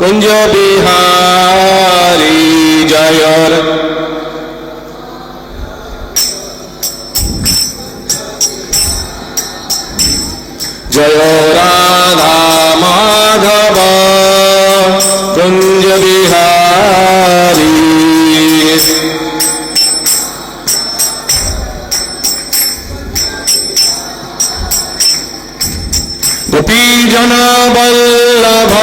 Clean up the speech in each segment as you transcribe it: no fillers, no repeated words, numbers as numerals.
কুঞ্জ বিহারী জয় জয় রাধা মাধব কুঞ্জ বিহারী গোপীজন বল্লভ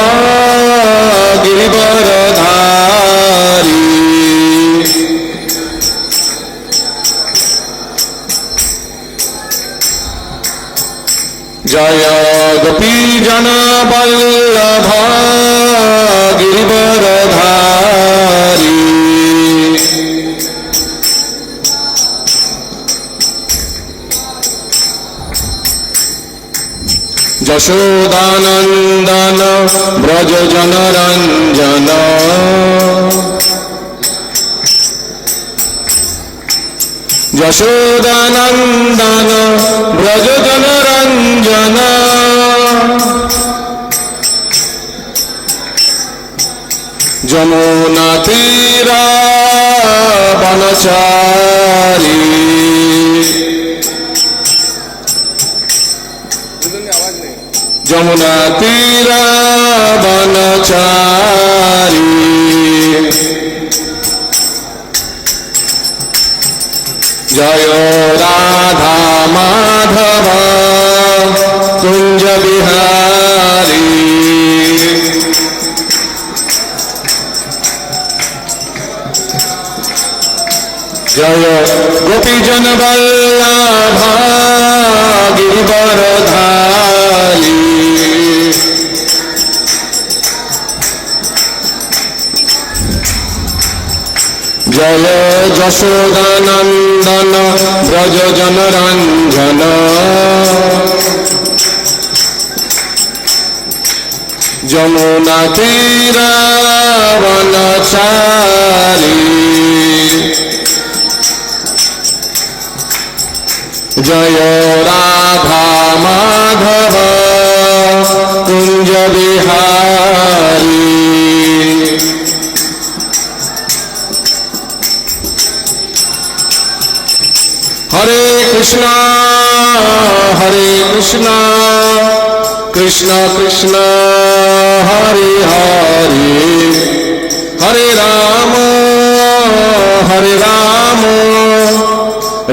গিরিবরধারী জয় গোপীজন বল্লভ গিরিবরধারী যশোদানন্দন ব্রজ জনরঞ্জন যশোদানন্দন ব্রজ জনরঞ্জন যমুনা তীরা বনচারী যমুনা তীরা বনচারী জয় রাধা মাধব কুঞ্জ বিহারী জয় গোপীজন বল্লভ গিরিবরধারী জয় যশোদানন্দন ব্রজ জনরঞ্জন যমুনা তীরা বনচারী জয় Radha Madhava Kunja Bihari Hare Krishna Krishna Krishna Hare Hare Hare Rama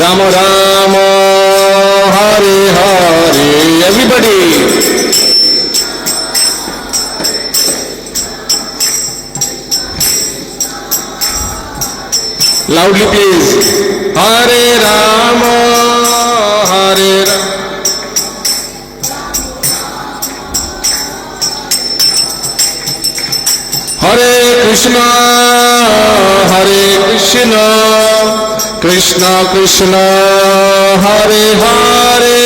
Rama Rama Hare Hare everybody loudly please hare rama hare hare krishna krishna krishna hare hare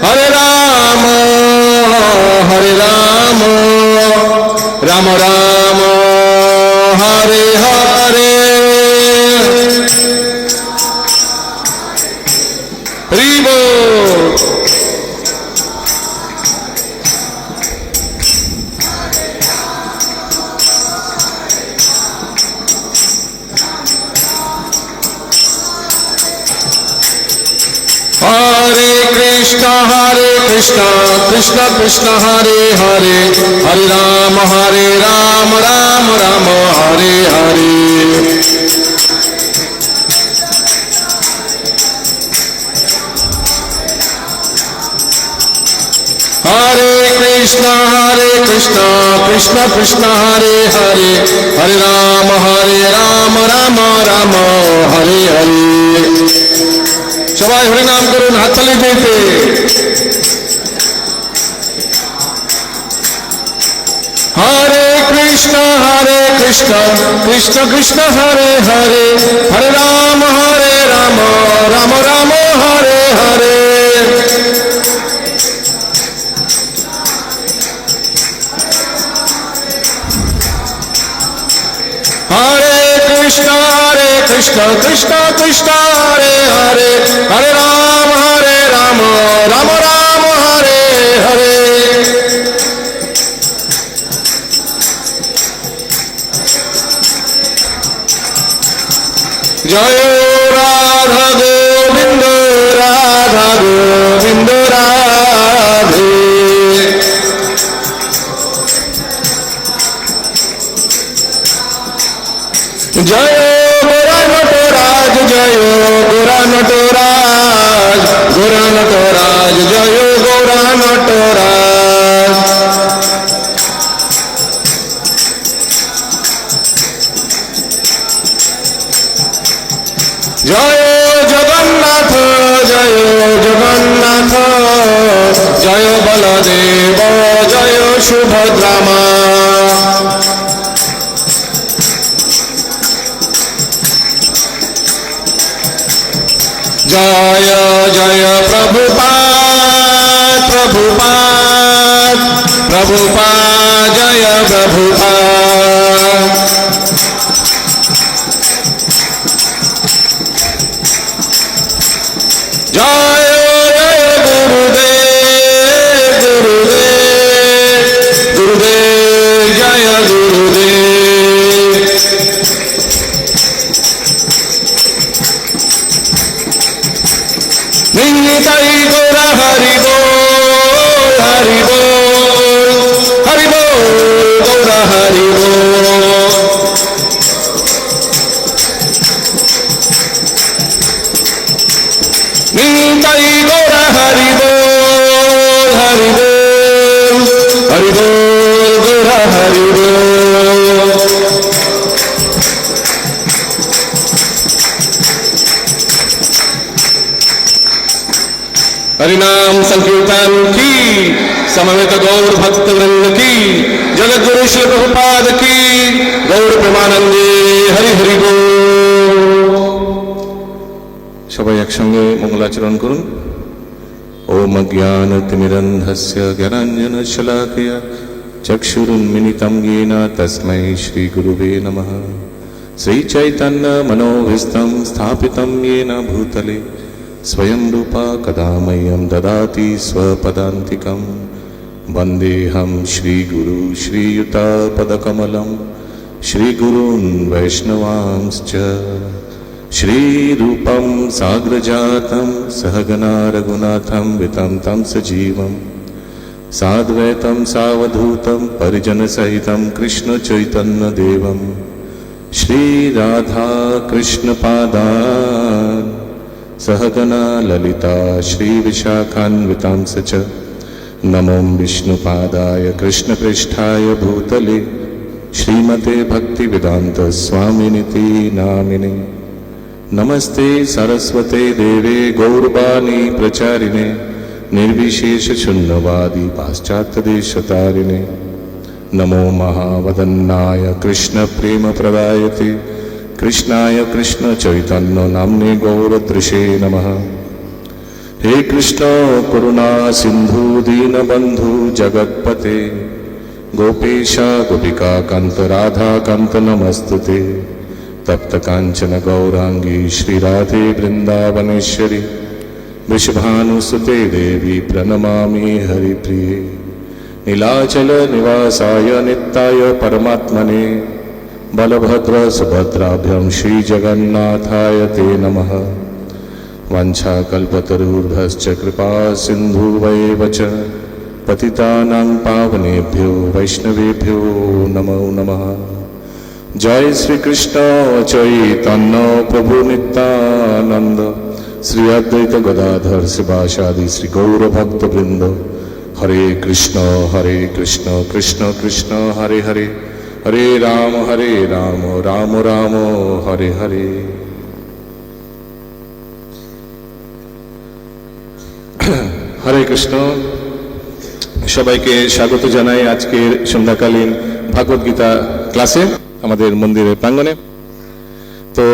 hare rama rama rama hare hare Ribo Hare Krishna Krishna Krishna Hare Hare Hare Rama Rama Rama Hare Hare Hare Krishna Krishna Krishna Hare Hare Hare Rama Rama Rama Hare Hare সবাই হরি নাম করুন হাততালি দিতে Hare Krishna Krishna Krishna Hare Hare Hare Rama Rama Rama Hare Hare Hare Krishna Krishna Krishna Hare Hare Hare Rama Rama Rama Hare Hare জয় রাধা গোবিন্দ রাধা গোবিন্দ রাধে। জয় গোরা নটরাজ জয় গোরা নটরাজ গোরা নটরাজ জয় গোরা নটরাজ। জয় জগন্নাথ জয় জগন্নাথ জয় বলদেব জয় সুভদ্রা মা। জয় জয় প্রভুপাদ প্রভুপাদ প্রভুপাদ জয় প্রভুপাদ। জয় জয় গুরুদেব গুরুদেব গুরুদেব জয় গুরুদেব। নিতাই গৌরা হরি বল হরি বল হরি বল গৌরা হরি বল। নিতাই গৌরা হরি বল হরি বল হরি বল গৌরা হরি বল। हरिनाम संकीर्तन की समवेत गौर भक्त वृंद की जगत गुरु श्री प्रभुपाद की गौर प्रेमानंदे हरि हरि बोल। সবাই একসঙ্গে মঙ্গলাচরণ করুন। ওম অজ্ঞানতিমিরন্ধস্য জ্ঞানাঞ্জনশলাকয়া চক্ষুरुन्मिलितं येन तस्मै श्रीगुरुवे नमः। श्रीचैतन्यमनोभीष्टं स्थापितं येन भूतले स्वयं रूपा कदा मह्यं ददाति स्वपदान्तिकं। वन्देऽहं श्रीगुरु श्रीयुतापदकमलं श्रीगुरून् वैष्णवांश्च। श्रीरूपं साग्रजातं सहगना रघुनाथं वितं तं सजीवं साद्वैतं सावधूतं परिजनसहितं कृष्णचैतन्यदेवं श्रीराधा कृष्णपादान् सहगना ललिता श्रीविशाखान्वितांश्च च। नमो विष्णुपादाय कृष्णपृष्ठाय भूतले श्रीमते भक्तिवेदान्त स्वामिनिति नामिने। नमस्ते सरस्वते देवे गौरवाणी प्रचारिणे निर्विशेष शून्यवादी पाश्चात्यदेशतारिणे। नमो महावदन्नाय कृष्ण प्रेम प्रदायते कृष्णाय कृष्ण चैतन्य नाम्ने गौरतृषे नमः। हे कृष्ण करुणा सिंधु दीनबंधु जगत्पते गोपेश गोपिका कांत राधा कांत नमस्तुते। तप्त कांचन गौरांगी श्री राधे वृंदावनेश्वरी वृषभानुसुते देवी प्रणमामि हरिप्रिये। नीलाचल निवासाय नित्याय परमात्मने बलभद्र सुभद्राभ्यां श्रीजगन्नाथाय ते नमः। वाञ्छाकल्पतरुर्भश्च कृपा सिन्धुवैव च पतितानां पावनेभ्यो वैष्णवेभ्यो नमो नमः। जय श्री कृष्ण चैतन्य प्रभु नित्यानंद श्री अद्वैत गदाधर शिवासादि श्री गौर भक्त वृंद। हरे कृष्ण कृष्ण कृष्ण हरे हरे हरे राम राम राम हरे हरे। हरे कृष्ण। সবাইকে স্বাগত জানাই আজকের সন্ধ্যাকালীন ভাগবত গীতা ক্লাসে আমাদের মন্দিরের প্রাঙ্গণে। তো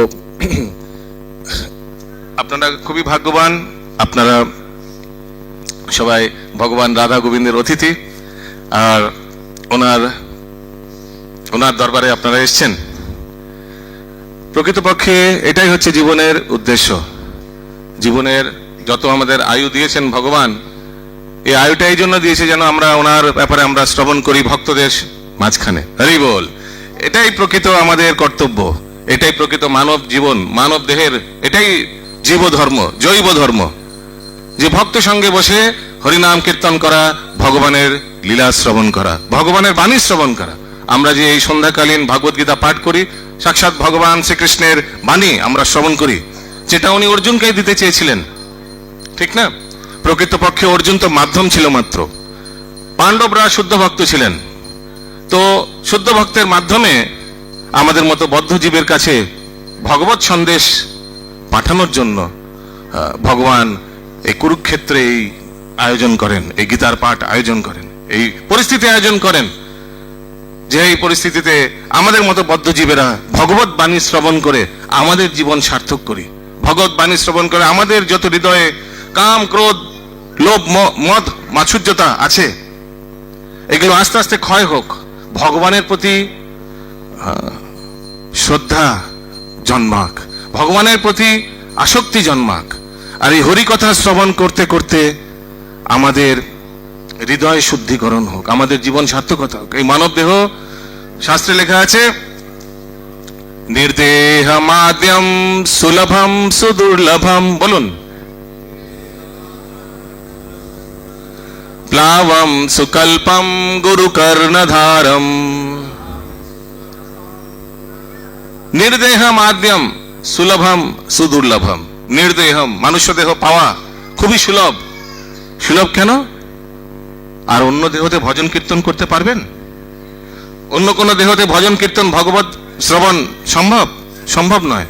আপনারা খুবই ভাগ্যবান, আপনারা সবাই ভগবান রাধা গোবিন্দের অতিথি, আর ওনার দরবারে আপনারা এসেছেন। প্রকৃতপক্ষে এটাই হচ্ছে জীবনের উদ্দেশ্য। জীবনের যত আমাদের আয়ু দিয়েছেন ভগবান, এই আয়ুটা এই জন্য দিয়েছে যেন আমরা ওনার ব্যাপারে আমরা শ্রবণ করি ভক্তদের মাঝখানে। হরি বল। এটাই প্রকৃত আমাদের কর্তব্য, এটাই প্রকৃত মানব জীবন, মানব দেহের এটাই জীব ধর্ম, জৈব ধর্ম, যে ভক্ত সঙ্গে বসে হরিনাম কীর্তন করা, ভগবানের লীলা শ্রবণ করা, ভগবানের বাণী শ্রবণ করা। আমরা যে এই সন্ধ্যাকালীন ভাগবত গীতা পাঠ করি, সাক্ষাৎ ভগবান শ্রীকৃষ্ণের বাণী আমরা শ্রবণ করি, যেটা উনি অর্জুনকেই দিতে চেয়েছিলেন, ঠিক না? প্রকৃতপক্ষে অর্জুন তো মাধ্যম ছিল মাত্র, পাণ্ডবরা শুদ্ধ ভক্ত ছিলেন। তো শুদ্ধ ভক্তের মাধ্যমে আমাদের মতো বদ্ধজীবের কাছে ভগবত সন্দেশ পাঠানোর জন্য ভগবান এই কুরুক্ষেত্রে এই আয়োজন করেন, এই গীতার পাঠ আয়োজন করেন, এই পরিস্থিতি আয়োজন করেন, যে এই পরিস্থিতিতে আমাদের মতো বদ্ধজীবেরা ভগবত বাণী শ্রবণ করে আমাদের জীবন সার্থক করি, ভগবত বাণী শ্রবণ করে আমাদের যত হৃদয়ে কাম, ক্রোধ, লোভ, মদ, মাৎসর্যতা আছে, এগুলো আস্তে আস্তে ক্ষয় হোক, ভগবানের প্রতি শ্রদ্ধা জন্মাক, ভগবানের প্রতি আসক্তি জন্মাক। আর এই হরিকথা শ্রবণ করতে করতে আমাদের হৃদয় শুদ্ধিকরণ হোক, আমাদের জীবন সার্থকতা হোক। এই মানব দেহ, শাস্ত্রে লেখা আছে, নির্দেহমাদ্যম সুলভম সুদুর্লভম, বলুন, প্লাবম সুকল্পম গুরু কর্ণধারম। নির্দেহম আদ্যম সুলভম সুদুর্লভম। নির্দেহম, মানুষ্য দেহ পাওয়া খুবই সুলভ। সুলভ কেন? আর অন্য দেহতে ভজন কীর্তন করতে পারবেন? অন্য কোন দেহতে ভজন কীর্তন, ভগবত শ্রবণ সম্ভব? সম্ভব নয়।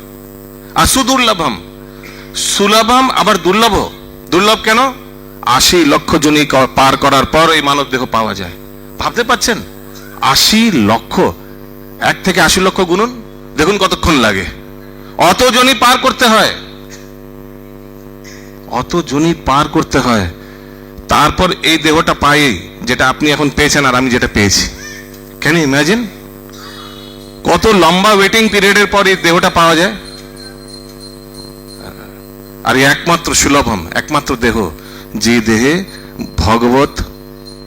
আর সুদুর্লভম, সুলভম আবার দুর্লভ। দুর্লভ কেন? 80 লক্ষ জনি পার করার পর এই মানব দেহ পাওয়া যায়। ভাবতে পারছেন? 80 লক্ষ, 1 থেকে 80 লক্ষ গুণুন, দেখুন কতক্ষণ লাগে। অত জনি পার করতে হয়, অত জনি পার করতে হয়, তারপর এই দেহটা পাই, যেটা আপনি এখন পেয়েছেন আর আমি যেটা পেয়েছি। Can you imagine? কত লম্বা ওয়েটিং পিরিয়ডের পর এই দেহটা পাওয়া যায়। আর একমাত্র সুলভম, একমাত্র দেহ, যে দেহে ভগবত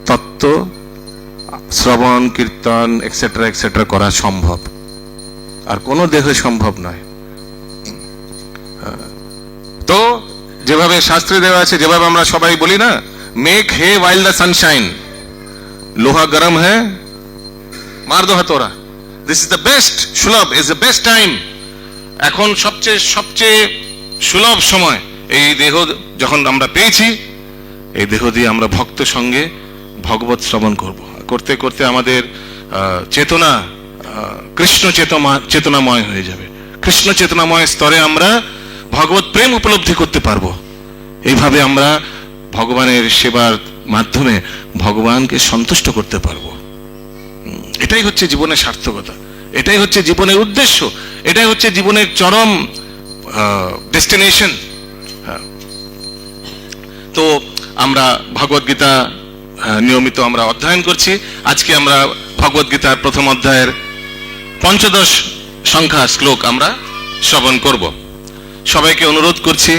তত্ত্ব শ্রবণ কীর্তন এক্সেট্রা এক্সেট্রা করা সম্ভব, আর কোন দেহে সম্ভব নয়। তো যেভাবে শাস্ত্রে দেওয়া আছে, যেভাবে আমরা সবাই বলি না, make hay while the Sunshine, লোহা গরম হ্যাঁ মার দো হাতোরা। দিস ইজ দ্য বেস্ট, সুলভ ইজ দ্য বেস্ট টাইম। এখন সবচেয়ে সুলভ সময়। এই দেহ যখন আমরা পেয়েছি, এই দেহ দিয়ে আমরা ভক্ত সঙ্গে ভগবত শ্রবণ করব। করতে করতে আমাদের চেতনা কৃষ্ণ চেতনাময় হয়ে যাবে। কৃষ্ণ চেতনাময় স্তরে আমরা ভগবত প্রেম উপলব্ধি করতে পারবো। এইভাবে আমরা ভগবানের সেবার মাধ্যমে ভগবানকে সন্তুষ্ট করতে পারবো। এটাই হচ্ছে জীবনের সার্থকতা, এটাই হচ্ছে জীবনের উদ্দেশ্য, এটাই হচ্ছে জীবনের চরম ডেস্টিনেশন। তো আমরা ভগবত গীতা নিয়মিত আমরা অধ্যয়ন করছি। আজকে আমরা ভগবত গীতার প্রথম অধ্যায়ের 15 সংখ্যা শ্লোক আমরা শ্রবণ করব। সবাইকে অনুরোধ করছি,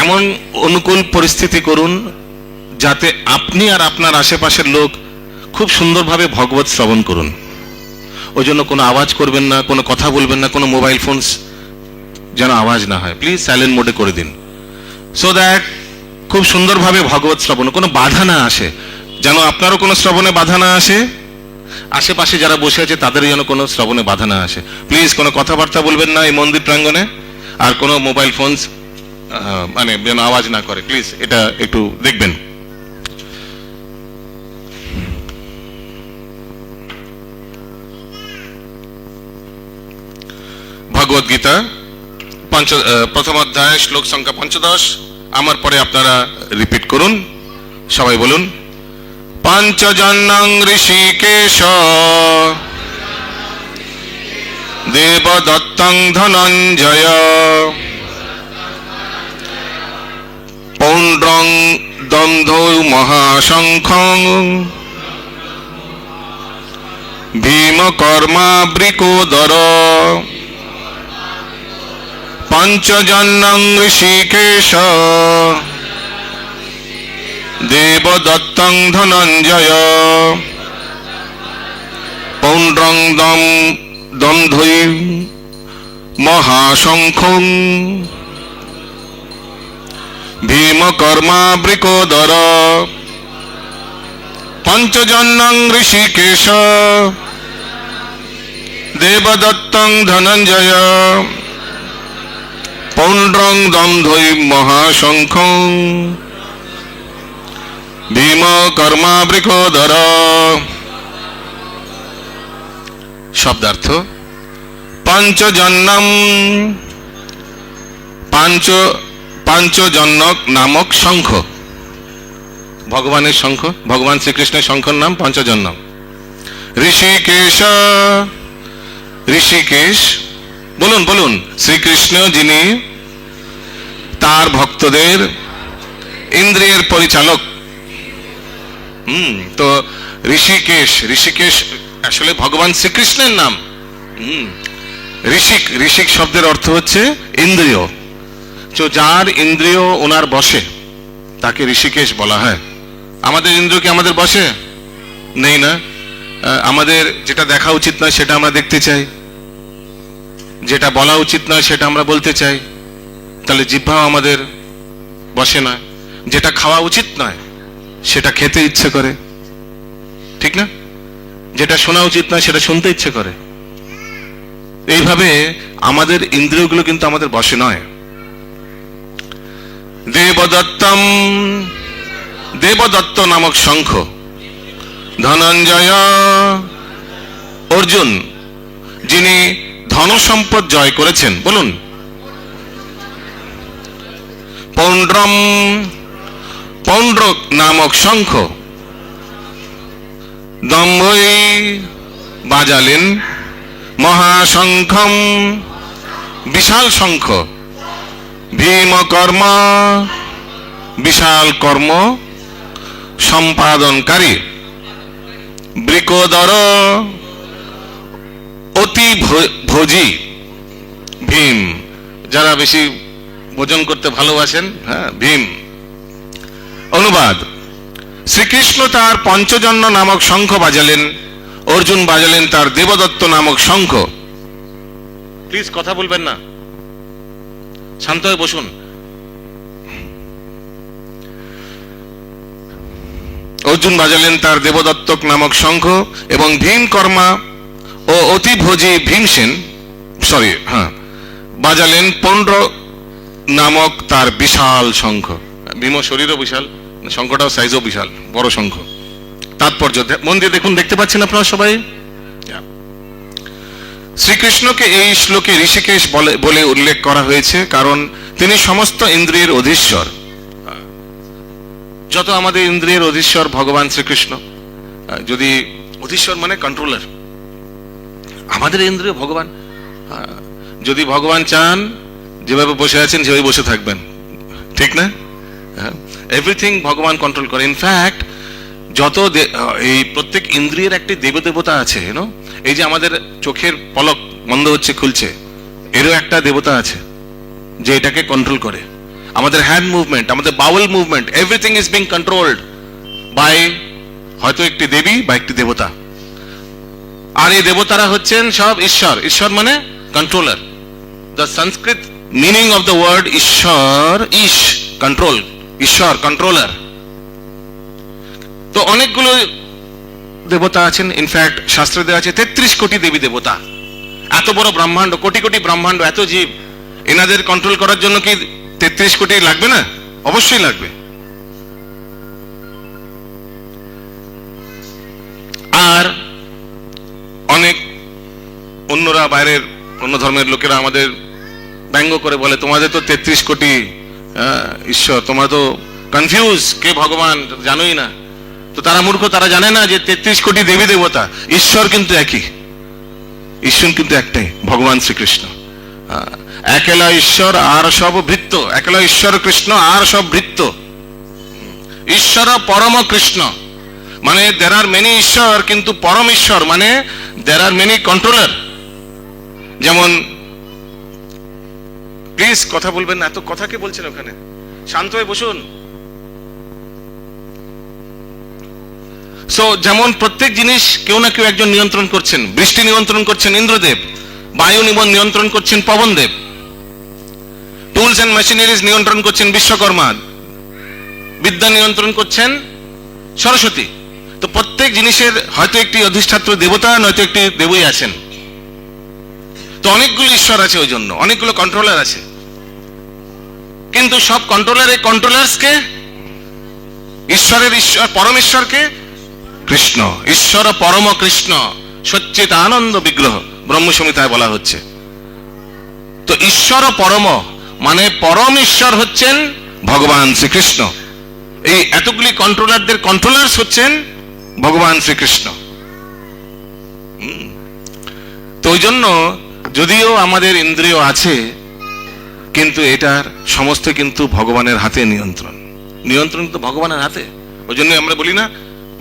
এমন অনুকূল পরিস্থিতি করুন যাতে আপনি আর আপনার আশেপাশের লোক খুব সুন্দরভাবে ভগবত শ্রবণ করুন। ওই জন্য কোনো আওয়াজ করবেন না, কোনো কথা বলবেন না, কোনো মোবাইল ফোন যেন আওয়াজ না হয়, প্লিজ সাইলেন্ট মোডে করে দিন, সো দ্যাট খুব সুন্দরভাবে ভগবত শ্রবণ, কোনো বাধা না আসে, যেন আপনারও কোনো শ্রবণে বাধা না আসে, আশেপাশে যারা বসে আছে তাদের যেন কোনো শ্রবণে বাধা না আসে। প্লিজ কোনো কথাবার্তা বলবেন না এই মন্দির প্রাঙ্গণে, আর কোনো মোবাইল ফোন মানে যেন আওয়াজ না করে, প্লিজ এটা একটু দেখবেন। ভগবত গীতা প্রথম অধ্যায় শ্লোক সংখ্যা 15। আমার পরে আপনারা রিপিট করুন, সবাই বলুন। পঞ্চজন্যং ঋষিকেশ দেবদত্তং ধনঞ্জয় পৌণ্ড্রং দন্ধৌ মহাশঙ্খং ভীমকর্মাবৃকোদর। পঞ্চজন্যং ঋষিকেশ দেবদত্তং ধনঞ্জয় পৌণ্ড্রং দন্ধৈ মহাশঙ্খং ভীমকর্মাবৃকোদর পঞ্চজন্যং ঋষিকেশ দেবদত্তং ধনঞ্জয় পৌণ্ড্রং দন্ধৈ মহাশঙ্খং ভীমকর্মাবৃকোদর। শব্দার্থ: পঞ্চজন্যম, পাঞ্চজন্যক নামক শঙ্খ, ভগবানের শঙ্খ, ভগবান শ্রীকৃষ্ণের শঙ্খর নাম পঞ্চজন্যম। ঋষিকেশ, ঋষিকেশ বলুন বলুন, শ্রীকৃষ্ণ যিনি তার ভক্তদের ইন্দ্রিয়ের পরিচালক। তো ঋষিকেশ, ঋষিকেশ আসলে ভগবান শ্রীকৃষ্ণের নাম। ঋষিক, ঋষিক শব্দের অর্থ হচ্ছে ইন্দ্রিয়। তো যার ইন্দ্রিয় ওনার বশে তাকে ঋষিকেশ বলা হয়। আমাদের ইন্দ্রিয় কি আমাদের বশে নেই? না। আমাদের যেটা দেখা উচিত নয় সেটা আমরা দেখতে চাই, যেটা বলা উচিত নয় সেটা আমরা বলতে চাই। তাহলে জিহ্বাও আমাদের বশে নয়। যেটা খাওয়া উচিত নয় সেটা খেতে ইচ্ছে করে, ঠিক না? যেটা শোনা উচিত নয় সেটা শুনতে ইচ্ছে করে। এইভাবে আমাদের ইন্দ্রিয়গুলো কিন্তু আমাদের বশে নয়। দেবদত্তম, দেবদত্ত নামক শঙ্খ। ধনঞ্জয়, অর্জুন যিনি ধনসম্পদ জয় করেছেন, বলুন। পৌণ্ড্রম, পৌণ্ড্র নামক শঙ্খ। দম্ভৈ বাজালেন মহাশঙ্খম, বিশাল শঙ্খ। ভীমকর্ম, বিশাল কর্ম সম্পাদনকারী। বৃকোদর, অতি ভোজী। ভীম, যারা বেশি ভোজন করতে ভালোবাসেন, হ্যাঁ, ভীম। অনুবাদ: শ্রীকৃষ্ণ তার পঞ্চজন্য নামক শঙ্খ বাজালেন, অর্জুন বাজালেন তার দেবদত্ত নামক শঙ্খ। প্লিজ কথা বলবেন না, শান্ত হয়ে বসুন। অর্জুন বাজালেন তার দেবদত্তক নামক শঙ্খ এবং ভীমকর্মা ও অতিভোজী ভীমসেন, বাজালেন পৌণ্ড্র নামক তার বিশাল শঙ্খ। ভীম শরীরও বিশাল, শঙ্খটাও সাইজও বিশাল, বড় শঙ্খ। তাৎপর্য মন দিয়ে দেখুন, দেখতে পাচ্ছেন আপনারা সবাই? শ্রীকৃষ্ণকে এই শ্লোকে ঋষিকেশ বলে উল্লেখ করা হয়েছে কারণ তিনি সমস্ত ইন্দ্রিয়ের অধীশ্বর। যত আমাদের ইন্দ্রিয়ের অধীশ্বর ভগবান শ্রীকৃষ্ণ। যদি অধীশ্বর মানে কন্ট্রোলার, আমাদের ইন্দ্রিয় ভগবান। যদি ভগবান চান যেভাবে বসে আছেন সেভাবে বসে থাকবেন, ঠিক না? এভরিথিং ভগবান কন্ট্রোল করে। ইনফ্যাক্ট যত এই প্রত্যেক ইন্দ্রিয়ের একটি দেবদেবতা আছে, এই যে আমাদের চোখের পলক বন্ধ হচ্ছে খুলছে, এরও একটা দেবতা আছে যে এটাকে কন্ট্রোল করে। আমাদের হ্যান্ড মুভমেন্ট, আমাদের bowel movement, everything is being controlled by হয়তো একটি দেবী বা একটি দেবতা। আর এই দেবতারা হচ্ছেন সব ঈশ্বর। ঈশ্বর মানে controller. The Sanskrit meaning of the word Ishwar, Ish, control, ঈশ্বর কন্ট্রোলার। তো অনেকগুলো দেবতা আছেন। ইনফ্যাক্ট শাস্ত্রে দেওয়া আছে 33 কোটি দেবী দেবতা। এত বড় ব্রহ্মাণ্ড, কোটি কোটি ব্রহ্মাণ্ড, এত জীব, এনাদের কন্ট্রোল করার জন্য কি 33 কোটি লাগবে না? অবশ্যই লাগবে। আর অনেক অন্যরা, বাইরের অন্য ধর্মের লোকেরা আমাদের ব্যঙ্গ করে বলে, তোমাদের তো 33 কোটি ঈশ্বর, তোমরা তো কনফিউজ, কে ভগবান জানোই না। তো তারা মূর্খ, তারা জানে না যে 33 কোটি দেবী দেবতা, ঈশ্বর কিন্তু একই। ঈশ্বর কিন্তু একটাই, ভগবান শ্রীকৃষ্ণ। একলা ঈশ্বর আর সব ভৃত্য। একলা ঈশ্বর কৃষ্ণ আর সব ভৃত্য। ঈশ্বর পরম কৃষ্ণ মানে there are many ঈশ্বর, কিন্তু পরম ঈশ্বর মানে there are many কন্ট্রোলার। যেমন, প্লিজ কথা বলবেন না, এত কথা কে বলছেন ওখানে? শান্ত হয়ে বসুন। সো যেমন প্রত্যেক জিনিস কেউ না কেউ একজন নিয়ন্ত্রণ করছেন। বৃষ্টি নিয়ন্ত্রণ করছেন ইন্দ্রদেব, বায়ু নিয়ন্ত্রণ করছেন পবনদেব, টুলস এন্ড মেশিনারিজ নিয়ন্ত্রণ করছেন বিশ্বকর্মা, বিদ্যা নিয়ন্ত্রণ করছেন সরস্বতী। তো প্রত্যেক জিনিসের হয়তো একটি অধিষ্ঠাত্র দেবতা, নয়তো একটি দেবই আছেন। তো অনেকগুলো ঈশ্বর আছে, ওই জন্য অনেকগুলো কন্ট্রোলার আছে। কিন্তু সব কন্ট্রোলারের কন্ট্রোলার্সকে, ঈশ্বরের ঈশ্বর পরমেশ্বরকে কৃষ্ণ, ঈশ্বর পরম কৃষ্ণ সচ্চিত আনন্দ বিগ্রহ ব্রহ্মসংহিতায় বলা হচ্ছে। তো ঈশ্বর পরম মানে পরম ঈশ্বর হচ্ছেন ভগবান শ্রীকৃষ্ণ। এই এতগুলি কন্ট্রোলারদের কন্ট্রোলার্স হচ্ছেন ভগবান শ্রীকৃষ্ণ। তো ওই জন্য যদিও আমাদের ইন্দ্রিয় আছে, কিন্তু এটার সমস্ত কিন্তু ভগবানের হাতে নিয়ন্ত্রণ। নিয়ন্ত্রণ তো ভগবানের হাতে। ওই জন্য আমরা বলি না,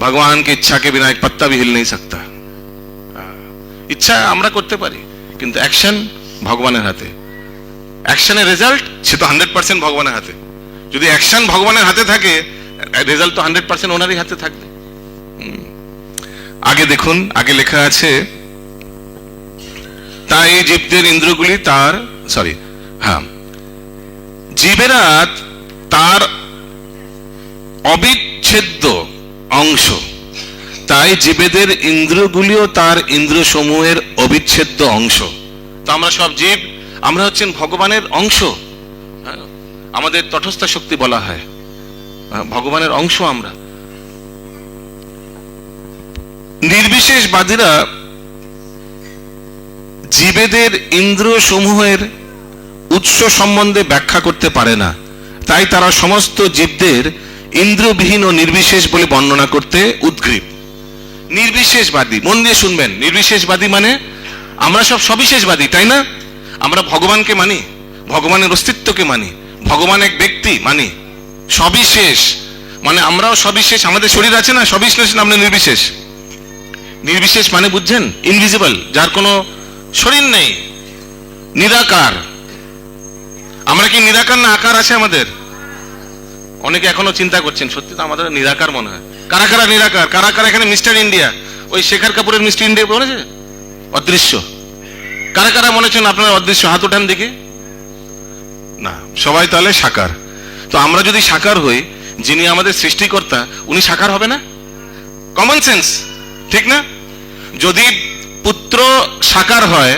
ভগবান কি ইচ্ছা কে বিনা এক পত্তা भी हिल नहीं सकता। ইচ্ছা আমরা করতে পারি, কিন্তু অ্যাকশন ভগবানের হাতে। অ্যাকশনের রেজাল্ট সে তো 100% ভগবানের হাতে। যদি অ্যাকশন ভগবানের হাতে থাকে, রেজাল্ট তো 100% ওনারই হাতে থাকবে। আগে দেখুন, আগে লেখা আছে, তাই জীবদের ইন্দ্রগুলি তার জীবেরা তার অবিচ্ছেদ্য অংশ। তাই জীবেদের ইন্দ্রগুলিও তার ইন্দ্র সমূহের অবিচ্ছেদ্য অংশ। তো আমরা সব জীব, আমরা হচ্ছেন ভগবানের অংশ। আমাদের তটস্থ শক্তি বলা হয়, ভগবানের অংশ আমরা। নির্বিশেষবাদীরা জীবেদের ইন্দ্র সমূহের উৎস সম্বন্ধে ব্যাখ্যা করতে পারে না, তাই তারা সমস্ত জীবদের ইন্দ্রবিহীন ও নির্বিশেষ বলে বর্ণনা করতে উদ্গ্রীব। নির্বিশেষবাদী, মন দিয়ে শুনবেন, নির্বিশেষবাদী মানে আমরা সব সবিশেষবাদী, তাই না? আমরা ভগবানকে মানি, ভগবানের অস্তিত্বকে মানি, ভগবান এক ব্যক্তি মানি। সবিশেষ মানে আমরাও সবিশেষ, আমাদের শরীর আছে না, সবিশেষ না আমরা নির্বিশেষ। নির্বিশেষ মানে বুঝছেন? ইনভিজিবল, যার কোনো শরীর নেই, নিরাকার। আমরা কি নিরাকার না আকার আছে আমাদের? অনেকে এখনো চিন্তা করছেন, সত্যি তো আমাদের নিরাকার মনে হয়। কারা কারা নিরাকার? কারা কারা এখানে মিস্টার ইন্ডিয়া, ওই শেখর কাপুরের মিস্টার ইন্ডিয়া বলেছে অদৃশ্য? কারা কারা মনে হচ্ছেন আপনার অদৃশ্য? হাত উঠান দেখি। না, সবাই তাহলে সাকার। তো আমরা যদি সাকার হই, যিনি আমাদের সৃষ্টিকর্তা উনি সাকার হবে না? কমন সেন্স, ঠিক না? যদি পুত্র সাকার হয়,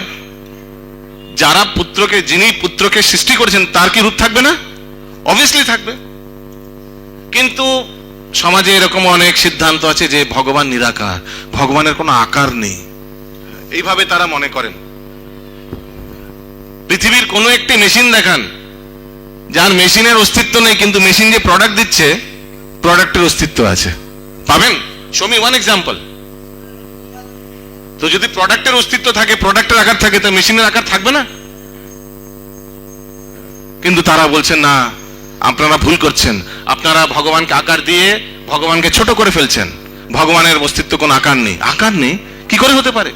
যারা পুত্রকে, যিনি পুত্রকে সৃষ্টি করেছেন তার কি রূপ থাকবে না? অবভিয়াসলি থাকবে। কিন্তু সমাজে এরকম অনেক সিদ্ধান্ত আছে যে ভগবান নিরাকার, ভগবানের কোনো আকার নেই, এইভাবে তারা মনে করেন। পৃথিবীর কোনো একটি মেশিন দেখান যার মেশিনের অস্তিত্ব নেই, কিন্তু মেশিন যে প্রোডাক্ট দিচ্ছে প্রোডাক্টের অস্তিত্ব আছে, পাবেন? Show me one example. তো যদি প্রোডাক্টের অস্তিত্ব থাকে, প্রোডাক্টের আকার থাকে, তো মেশিনের আকার থাকবে না? কিন্তু তারা বলছেন না, আপনারা ভুল করছেন, আপনারা ভগবানকে আকার দিয়ে ভগবানকে ছোট করে ফেলছেন। ভগবানের অস্তিত্ব কোনো আকার নেই। আকার নেই কি করে হতে পারে?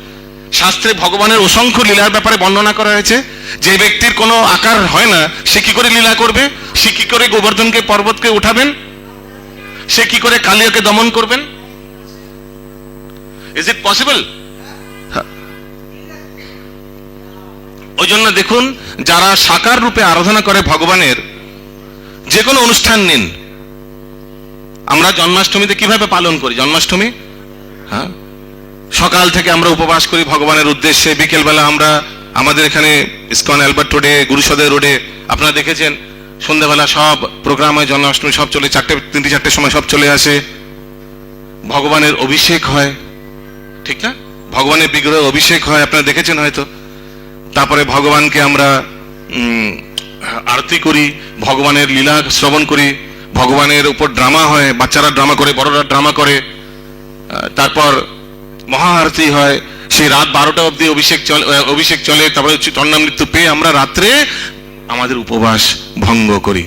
শাস্ত্রে ভগবানের অসংখ্য লীলার ব্যাপারে বর্ণনা করা হয়েছে। যে ব্যক্তির কোনো আকার হয় না, সে কি করে লীলা করবে? সে কি করে গোবর্ধনকে পর্বতকে উঠাবেন? সে কি করে কালিয়াকে দমন করবেন? Is it possible? ওই জন্য দেখুন, যারা সাকার রূপে আরাধনা করে ভগবানের, যে কোনো অনুষ্ঠান নিন। আমরা জন্মাষ্টমীতে কিভাবে পালন করি? জন্মাষ্টমী সকাল থেকে আমরা উপবাস করি ভগবানের উদ্দেশ্যে। বিকেলবেলা আমরা আমাদের এখানে ইসকন অ্যালবার্ট রোডে, গুরুসদয় রোডে আপনারা দেখেছেন, সন্ধ্যাবেলা সব প্রোগ্রাম হয়, জন্মাষ্টমী সব চলে, 3-4টের সময় সব চলে আসে। ভগবানের অভিষেক হয়, ঠিক না? ভগবানের বিগ্রহে অভিষেক হয়, আপনারা দেখেছেন হয়তো। তারপরে ভগবানকে আমরা আরতি করি, ভগবানের লীলা শ্রবণ করি, ভগবানের উপর ড্রামা হয়, বাচ্চারা ড্রামা করে, বড়রা ড্রামা করে। তারপর মহা আরতি হয়, সেই রাত 12টা অবধি অভিষেক চলে। তারপরে চন্নামৃত্যু পেয়ে আমরা রাত্রে আমাদের উপবাস ভঙ্গ করি।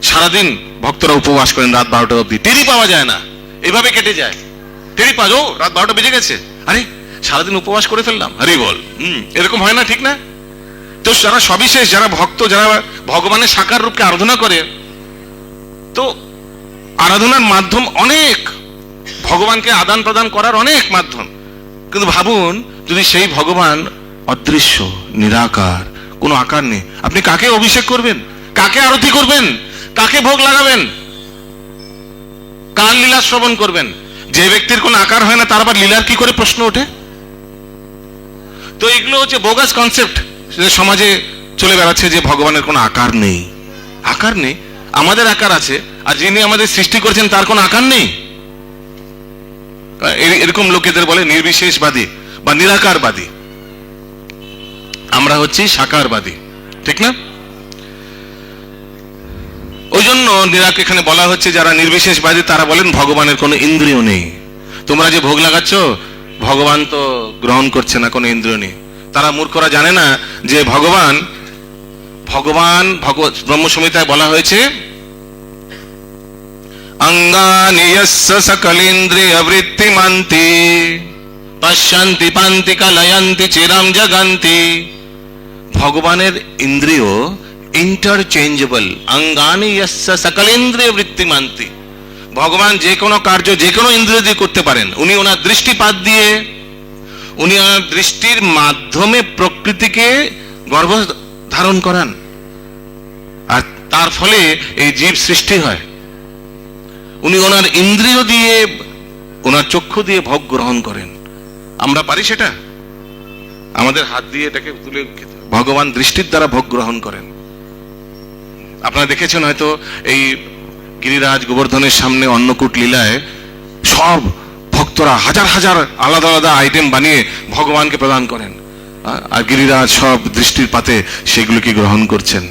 সারাদিন ভক্তরা উপবাস করেন রাত 12টা অবধি, টেরি পাওয়া যায় না, এভাবে কেটে যায়। টেরি পাও, রাত 12টা বেজে গেছে, আরে সারাদিন উপবাস করে ফেললাম, হরি বল। এরকম হয় না, ঠিক না? তো যারা সবিশেষ, যারা ভক্ত, যারা ভগবানের সাকার রূপকে আরাধনা করে, তো আরাধনার মাধ্যম অনেক। ভগবানকে আদান প্রদান করার অনেক মাধ্যম। কিন্তু ভাবুন, যদি সেই ভগবান অদৃশ্য, নিরাকার, কোনো আকার নেই, আপনি কাকে অভিষেক করবেন, কাকে আরতি করবেন, কাকে ভোগ লাগাবেন, কার লীলা শ্রবণ করবেন? যে ব্যক্তির কোনো আকার হয় না, তার আবার লীলার কি করে প্রশ্ন ওঠে? তো এগুলো হচ্ছে বোগাস কনসেপ্ট সমাজে চলে বেড়াচ্ছে, যে ভগবানের কোনো আকার নেই। আকার নেই? আমাদের আকার আছে, আর যিনি আমাদের সৃষ্টি করেছেন তার কোনো আকার নেই। এরকম লোকেদের বলে নির্বিশেষবাদী বা নিরাকারবাদী। আমরা হচ্ছি সাকারবাদী, ঠিক না? ওই জন্য এখানে বলা হচ্ছে যারা নির্বিশেষবাদী তারা বলেন ভগবানের কোনো ইন্দ্রিয় নেই। তোমরা যে ভোগ লাগাচ্ছ, ভগবান তো গ্রহণ করছে না, কোনো ইন্দ্রিয় নেই। তারা মূর্খরা জানে না যে ভগবান ব্রহ্মসংহিতায় বলা হয়েছে, অঙ্গানি যস্য সকলেন্দ্রিয় বৃত্তিমান্তি পশ্যন্তি পান্তি কলয়ন্তি চিরম জগন্তি। ভগবানের ইন্দ্রিয় ইন্টারচেঞ্জেবল। অঙ্গানি যস্য সকলেন্দ্রিয় বৃত্তিমান্তি। ভগবান যে কোনো কার্য যে কোনো ইন্দ্রিয় দিয়ে করতে পারেন। উনি ওনার দৃষ্টিপাত দিয়ে, উনি ওনার দৃষ্টির মাধ্যমে প্রকৃতিকে গর্ভ ধারণ করান, আর তার ফলে এই জীব সৃষ্টি হয়। উনি ওনার ইন্দ্রিয় দিয়ে, ওনার চক্ষু দিয়ে ভোগ গ্রহণ করেন। আমরা পারি সেটা? আমাদের হাত দিয়ে এটাকে তুলে খেতে। ভগবান দৃষ্টির দ্বারা ভোগ গ্রহণ করেন। আপনারা দেখেছেন হয়তো এই গিরিরাজ গোবর্ধনের সামনে অন্নকূট লীলায় সব ভক্তরা হাজার হাজার আলাদা আলাদা আইটেম বানিয়ে ভগবানকে প্রদান করেন, আর গিরিরাজ সব দৃষ্টির পাতে সেগুলোকে গ্রহণ করছেন।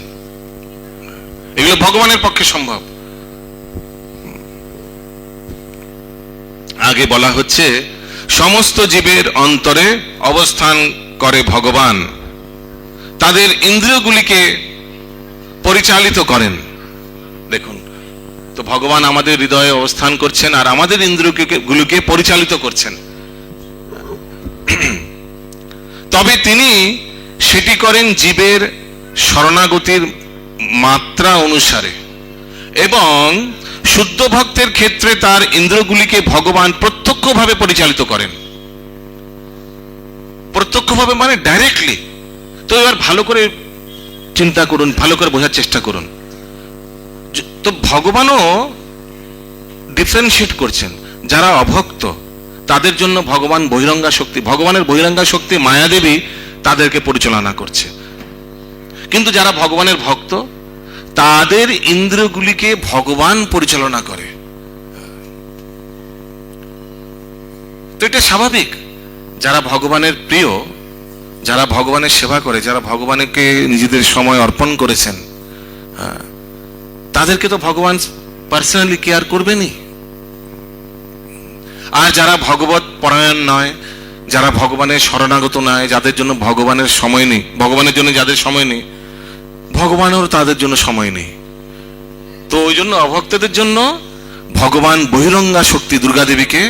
এগুলো ভগবানের পক্ষে সম্ভব। আগে বলা হচ্ছে সমস্ত জীবের অন্তরে অবস্থান করে ভগবান, তাদের ইন্দ্রিয়গুলিকে পরিচালিত করেন। দেখুন তো, ভগবান আমাদের হৃদয়ে অবস্থান করছেন আর আমাদের ইন্দ্রিয়গুলিকে পরিচালিত করছেন। তবে তিনি সেটি করেন জীবের শরণাগতির মাত্রা অনুসারে, এবং শুদ্ধ ভক্তের ক্ষেত্রে তার ইন্দ্রিয়গুলিকে ভগবান প্রত্যক্ষভাবে পরিচালিত করেন। প্রত্যক্ষভাবে মানে ডাইরেক্টলি। তো এবার ভালো করে চিন্তা করুন, ভালো করে বোঝার চেষ্টা করুন। তো ভগবানও ডিফারেন্সিয়েট করছেন। যারা অভক্ত তাদের জন্য ভগবান বহিরঙ্গা শক্তি, ভগবানের বহিরঙ্গা শক্তি মায়াদেবী তাদেরকে পরিচালনা করছে। কিন্তু যারা ভগবানের ভক্ত তাদের ইন্দ্রিয়গুলিকে ভগবান পরিচালনা করে। তো এটা স্বাভাবিক। যারা ভগবানের প্রিয়, যারা ভগবানের সেবা করে, যারা ভগবানকে নিজেদের সময় অর্পণ করেছেন, তাদেরকে তো ভগবান পার্সোনালি কেয়ার করবেনই। আর যারা ভগবত পরায়ণ নয়, যারা ভগবানের শরণাগত নয়, যাদের জন্য ভগবানের সময় নেই, ভগবানের জন্য যাদের সময় নেই, ভগবানেরও তাদের জন্য সময় নেই। তো ওই জন্য অভক্তদের জন্য ভগবান বহিরঙ্গা শক্তি দুর্গা দেবীকে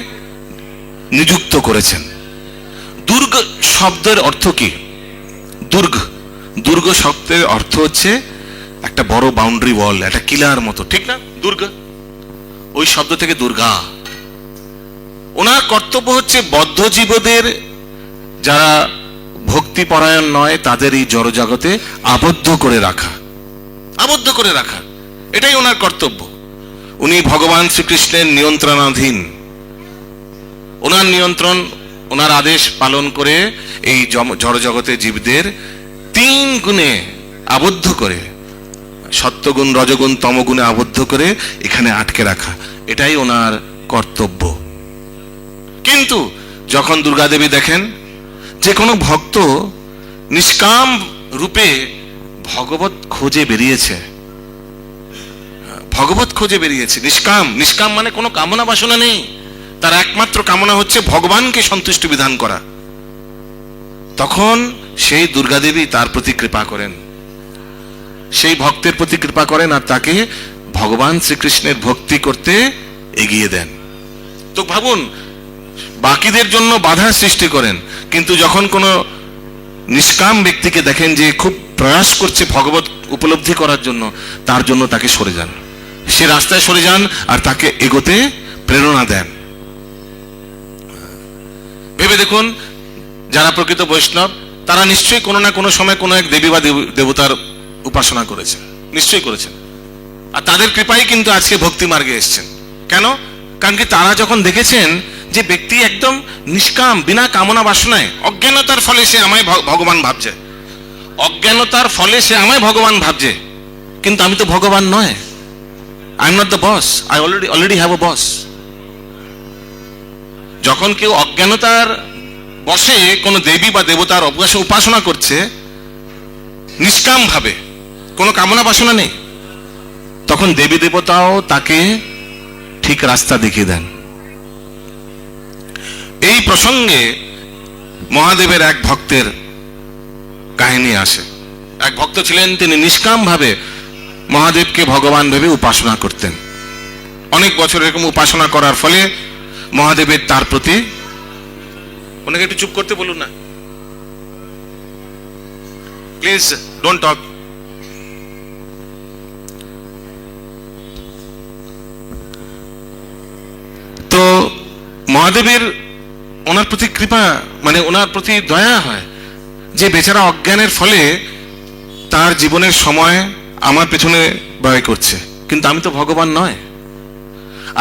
নিযুক্ত করেছেন। দুর্গ শব্দের অর্থ কি? দুর্গ শব্দের অর্থ হচ্ছে একটা বড় বাউন্ডারি ওয়াল, একটা কিলার মতো, ঠিক না? দুর্গ, ওই শব্দ থেকে দুর্গা। ওনার কর্তব্য হচ্ছে বদ্ধ জীবদের, যারা ভক্তি পরায়ণ নয়, তাদের এই জড়জগতে আবদ্ধ করে রাখা। এটাই ওনার কর্তব্য। উনি ভগবান শ্রীকৃষ্ণের নিয়ন্ত্রণাধীন। ওনার নিয়ন্ত্রণ, ওনার আদেশ পালন করে এই জড়জগতে জীবদের 3 গুণে আবদ্ধ করে, সত্যগুণ, রজগুণ, তমগুণে আবদ্ধ করে এখানে আটকে রাখা, এটাই ওনার কর্তব্য। কিন্তু যখন দুর্গা দেবী দেখেন যে কোনো ভক্ত নিষ্কাম রূপে ভগবত খোঁজে বেরিয়েছে, নিষ্কাম মানে কোনো কামনা বাসনা নেই, তার একমাত্র কামনা হচ্ছে ভগবানকে সন্তুষ্টি বিধান করা, তখন সেই দুর্গা দেবী তার প্রতি কৃপা করেন, সেই ভক্তের প্রতি কৃপা করেন, আর তাকে ভগবান শ্রীকৃষ্ণের ভক্তি করতে এগিয়ে দেন। তো ভাবুন, বাকিদের জন্য বাধা সৃষ্টি করেন, কিন্তু যখন কোনো নিষ্কাম ব্যক্তিকে দেখেন যে খুব প্রয়াস করছে ভগবত উপলব্ধি করার জন্য, তার জন্য তাকে সরে যান, সে রাস্তায় সরে যান আর তাকে এগোতে প্রেরণা দেন। ভেবে দেখুন, যারা প্রকৃত বৈষ্ণব তারা নিশ্চয়ই কোনো না কোনো সময় কোনো এক দেবী বা দেবতার উপাসনা করেছে, নিশ্চয়ই করেছেন। আর তাদের কৃপাই কিন্তু আজকে ভক্তি মার্গে এসেছেন। কেন? কারণ কি তারা যখন দেখেছেন যে ব্যক্তি একদম নিষ্কাম, বিনা কামনা বাসনায়, অজ্ঞানতার ফলে সে আমায় ভগবান ভাবছে, অজ্ঞানতার ফলে সে আমায় ভগবান ভাবছে, কিন্তু আমি তো ভগবান নয়। I am not the boss, I already have a boss. যখন কেউ অজ্ঞানতার বসে কোনো দেবী বা দেবতার উপাসনা করছে নিষ্কাম ভাবে, কোনো কামনা বাসনা নেই, তখন দেবী দেবতাও তাকে ঠিক রাস্তা দেখিয়ে দেন। এই প্রসঙ্গে মহাদেবের এক ভক্তের কাহিনী আসে। এক ভক্ত ছিলেন, তিনি নিষ্কাম ভাবে মহাদেবকে ভগবান ভেবে উপাসনা করতেন। অনেক বছর এরকম উপাসনা করার ফলে মহাদেবের তার প্রতি, ওনাকে একটু চুপ করতে বলুন না প্লিজ, ডোন্ট টক। তো মহাদেবের ওনার প্রতি কৃপা, মানে ওনার প্রতি দয়া হয় যে বেচারা অজ্ঞানের ফলে তার জীবনের সময় আমার পেছনে ব্যয় করছে, কিন্তু আমি তো ভগবান নয়,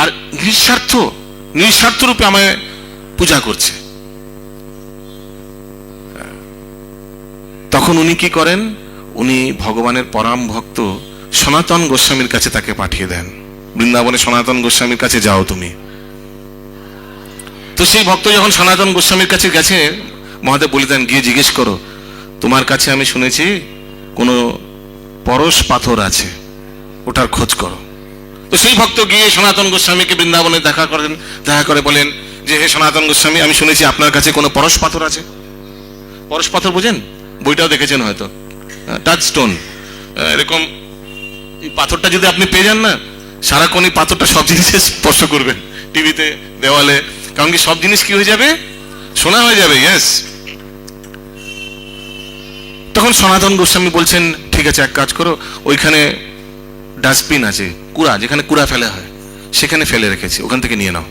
আর নিঃস্বার্থ রূপে আমায় পূজা করছে। তখন উনি কি করেন? উনি ভগবানের পরম ভক্ত সনাতন গোস্বামীর কাছে তাকে পাঠিয়ে দেন, বৃন্দাবনে সনাতন গোস্বামীর কাছে যাও তুমি। তো সেই ভক্ত যখন সনাতন গোস্বামীর কাছে গেছে, মহাদেব বলে দেন, গিয়ে জিজ্ঞেস করো, তোমার কাছে আমি শুনেছি কোনো পরশ পাথর আছে, ওটার খোঁজ করো। তো সেই ভক্ত গিয়ে সনাতন গোস্বামীকে বৃন্দাবনে দেখা করে বলেন যে, হে সনাতন গোস্বামী, আমি শুনেছি আপনার কাছে কোনো পরশ পাথর আছে। পরশ পাথর বোঝেন? বইটাও দেখেছেন হয়তো, টাচ স্টোন, এরকম এই পাথরটা যদি আপনি পেয়ে যান না, সারাক্ষণ এই পাথরটা সব জিনিসে স্পর্শ করবেন, টিভিতে, দেওয়ালে, কারণ কি সব জিনিস কি হয়ে যাবে? সোনা হয়ে যাবে। ইয়েস। তখন সনাতন গোস্বামী বলছেন, ঠিক আছে, এক কাজ করো, ওইখানে ডাস্টবিন আছে, কুড়া, যেখানে কুড়া ফেলা হয়, সেখানে ফেলে রেখেছি, ওখান থেকে নিয়ে নাও।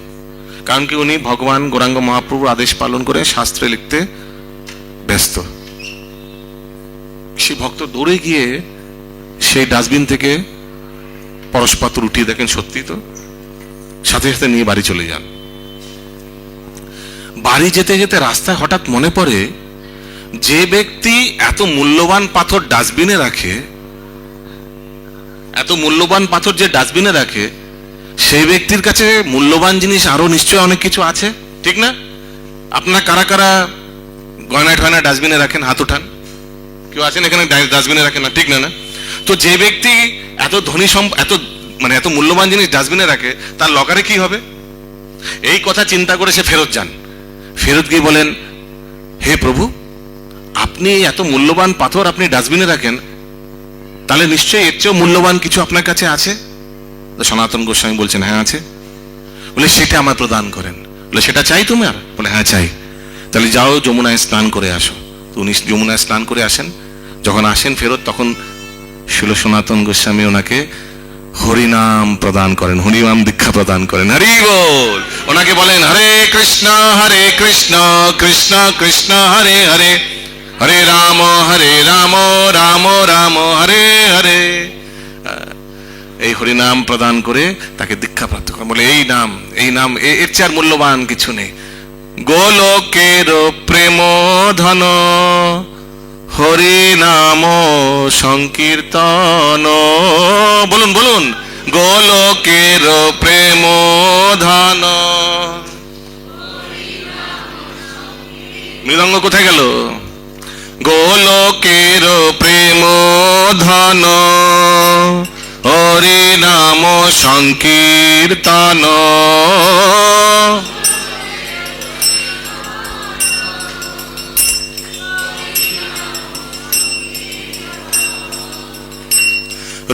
কারণ কি উনি ভগবান গৌরাঙ্গ মহাপ্রভুর আদেশ পালন করে শাস্ত্রে লিখতে ব্যস্ত। সে ভক্ত দৌড়ে গিয়ে সেই ডাস্টবিন থেকে পরশ পাথর উঠিয়ে দেখেন, সত্যি তো, সাথে সাথে নিয়ে বাড়ি চলে যান। বাড়ি যেতে যেতে রাস্তায় হঠাৎ মনে পড়ে, যে ব্যক্তি এত মূল্যবান পাথর ডাস্টবিনে রাখে, এত মূল্যবান পাথর যে ডাস্টবিনে রাখে, সেই ব্যক্তির কাছে মূল্যবান জিনিস আরো নিশ্চয়ই অনেক কিছু আছে, ঠিক না? আপনারা কারা কারা গয়না টয়না ডাস্টবিনে রাখেন? হাত উঠান। কেউ আছেন এখানে ডাস্টবিনে রাখেন না? ঠিক না? না। তো যে ব্যক্তি এত ধনী এত মূল্যবান জিনিস ডাস্টবিনে রাখে, তার লকারে কি হবে? এই কথা চিন্তা করে সে ফেরত যান। ফেরত গিয়ে বলেন, হে প্রভু, আপনি এত মূল্যবান পাথর আপনি ডাস্টবিনে রাখেন, তাহলে নিশ্চয়ই এর চেয়েও মূল্যবান কিছু আপনার কাছে আছে। তো সনাতন গোস্বামী বলছেন, হ্যাঁ আছে। বলে, সেটা আমার প্রদান করেন। বলে, সেটা চাই তোমার? বলে, হ্যাঁ চাই। তাহলে যাও, যমুনায় স্নান করে আসো। তো উনি যমুনায় স্নান করে আসেন। যখন আসেন ফেরত, তখন শিল সনাতন গোস্বামী ওনাকে হরিনাম প্রদান করেন, হরিনাম দীক্ষা প্রদান করেন। হরি বল। ওনাকে বলেন, হরে কৃষ্ণ কৃষ্ণ কৃষ্ণ হরে হরে, হরে রাম রাম রাম হরে হরে। এই হরিনাম প্রদান করে তাকে দীক্ষা প্রাপ্ত করেন। বলে, এই নাম এর চেয়ে আর মূল্যবান কিছু নেই। গোলকের প্রেম ধন হরি নাম সংকীর্তন। বলুন বলুন, গোলকের প্রেম ধন। মৃদঙ্গ কোথায় গেল? গোলকের প্রেম ধন হরি নাম সংকীর্তন।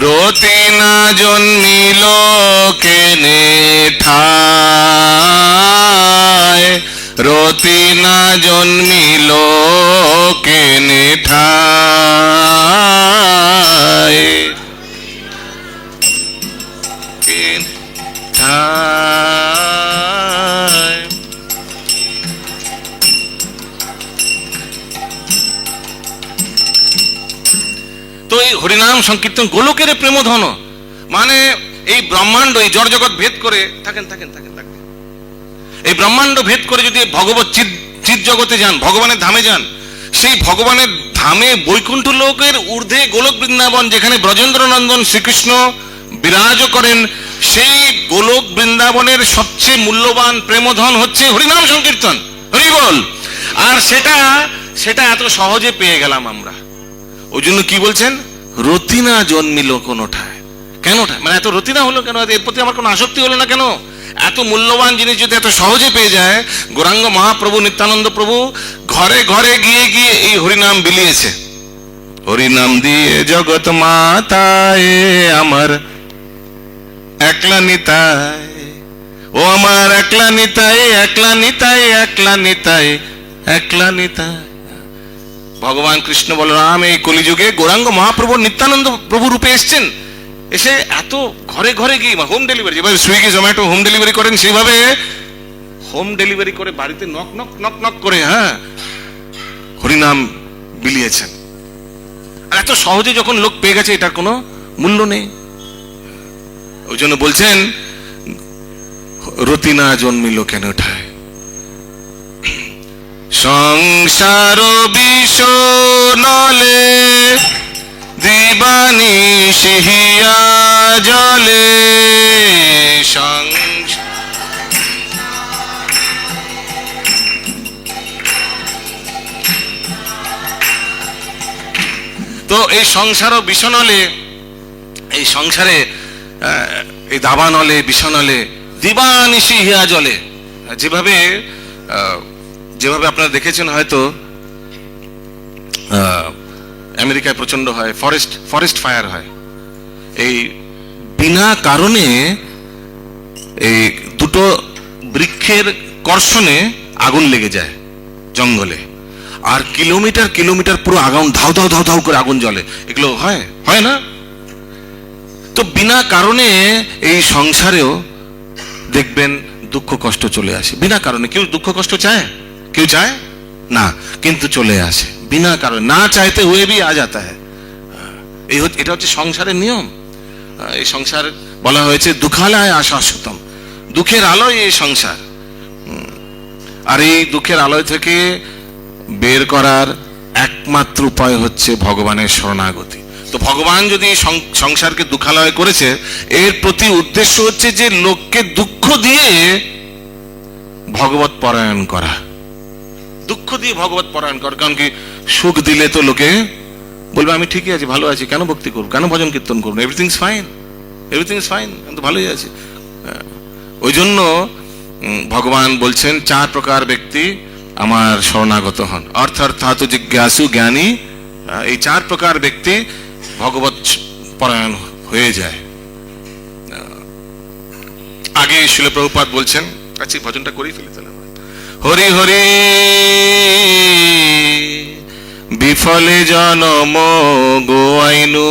রতি না জন্মিল কেনে ঠায়, রতি না জন্মিল কেনে ঠায়, এই হরিনাম সংকীর্তন গোলকের প্রেমধন, মানে এই ব্রহ্মাণ্ড, এই জড় জগৎ ভেদ করে থাকেন, এই ব্রহ্মাণ্ড ভেদ করে যদি ভগবত চিৎ জগতে যান, ভগবানের ধামে যান, সেই ভগবানের ধামে বৈকুণ্ঠ লোকের ঊর্ধ্বে গোলক বৃন্দাবন, যেখানে ব্রজেন্দ্র নন্দন শ্রীকৃষ্ণ বিরাজ করেন, সেই গোলক বৃন্দাবনের সবচেয়ে মূল্যবান প্রেমধন হচ্ছে হরিনাম সংকীর্তন। হরি বল। আর সেটা এত সহজে পেয়ে গেলাম আমরা। ওই জন্য কি বলছেন, রতিনা জন্মিল কোনটায়। কেন মানে এত রতিনা হলো কেন? এর প্রতি আমার কোনো আসক্তি হলো না কেন? এত মূল্যবান জিনিস যদি এত সহজে পেয়ে যায়, গৌরাঙ্গ মহাপ্রভু নিত্যানন্দ প্রভু ঘরে ঘরে গিয়ে গিয়ে এই হরিনাম বিলিয়েছে। হরিনাম দিয়ে জগৎ মাতায় আমার একলা নিতাই, ও আমার একলা নিতাই, একলা নিতাই, একলা নিতাই, একলা নিতাই। ভগবান কৃষ্ণ বলরাম এই কলিযুগে গৌরাঙ্গ মহাপ্রভু নিত্যানন্দ প্রভু রূপে এসছেন, এসে এত ঘরে ঘরে গিয়ে হোম ডেলিভারি, যেভাবে সুইগি জোম্যাটো হোম ডেলিভারি করেন, সেইভাবে হোম ডেলিভারি করে বাড়িতে নক নক নক নক করে হরিনাম বিলিয়েছেন। আর এত সহজে যখন লোক পেয়ে গেছে, এটার কোনো মূল্য নেই। ওই জন্য বলছেন রতিনা জন্মিল কেন ঠায়, সংসার বিষ নলে দিবানি সিহিয়া জলে, তো এই সংসার বিষণলে, এই সংসারে এই দাবানলে বিষণলে দিবানিশি হিয়া জলে, যেভাবে আপনারা দেখেছেন হয়তো আমেরিকায় প্রচন্ড হয়, ফরেস্ট ফায়ার হয়, এই বিনা কারণে এই দুটো বৃক্ষের কর্ষণে আগুন লেগে যায় জঙ্গলে, আর কিলোমিটার কিলোমিটার পুরো আগুন ধাউ ধাউ ধাউ ধাউ করে আগুন জ্বলে। এগুলো হয় না? তো বিনা কারণে এই সংসারেও দেখবেন দুঃখ কষ্ট চলে আসে বিনা কারণে। কেউ দুঃখ কষ্ট চায়? কেউ চায় না, কিন্তু চলে আসে বিনা কারণে, না চাইতে হুয়ে ভি আ যাতা হ্যায়। এটা হচ্ছে সংসারের নিয়ম। এই সংসার বলা হয়েছে দুঃখালয় আশাশ্বতম, দুঃখের আলোয় এই সংসার। আর এই দুঃখের আলোয় থেকে বের করার একমাত্র উপায় হচ্ছে ভগবানের শরণাগতি। তো ভগবান যদি সংসারকে দুঃখালয় করেছে, এর প্রতি উদ্দেশ্য হচ্ছে যে লোককে দুঃখ দিয়ে ভগবত পরায়ণ করা, দুঃখ দিয়ে ভগবত পরায়ণ করা। কারণ কি, সুখ দিলে তো লোকে বলবে আমি ঠিকই আছি, ভালো আছি, কেন ভক্তি করব, কেন ভজন কীর্তন করবো, everything is fine, everything is fine, আমি তো ভালোই আছি। ওই জন্য ভগবান বলছেন 4 প্রকার ব্যক্তি আমার শরণাগত হন, অর্থাৎ জিজ্ঞাসু জ্ঞানী। এই 4 প্রকার ব্যক্তি ভগবত পরায়ণ হয়ে যায়। আগে শিল প্রভুপাদ বলছেন, আচ্ছা ভজনটা করেই ফেলি তাহলে। হরি হরি বিফলে জনম গোয়াইনু,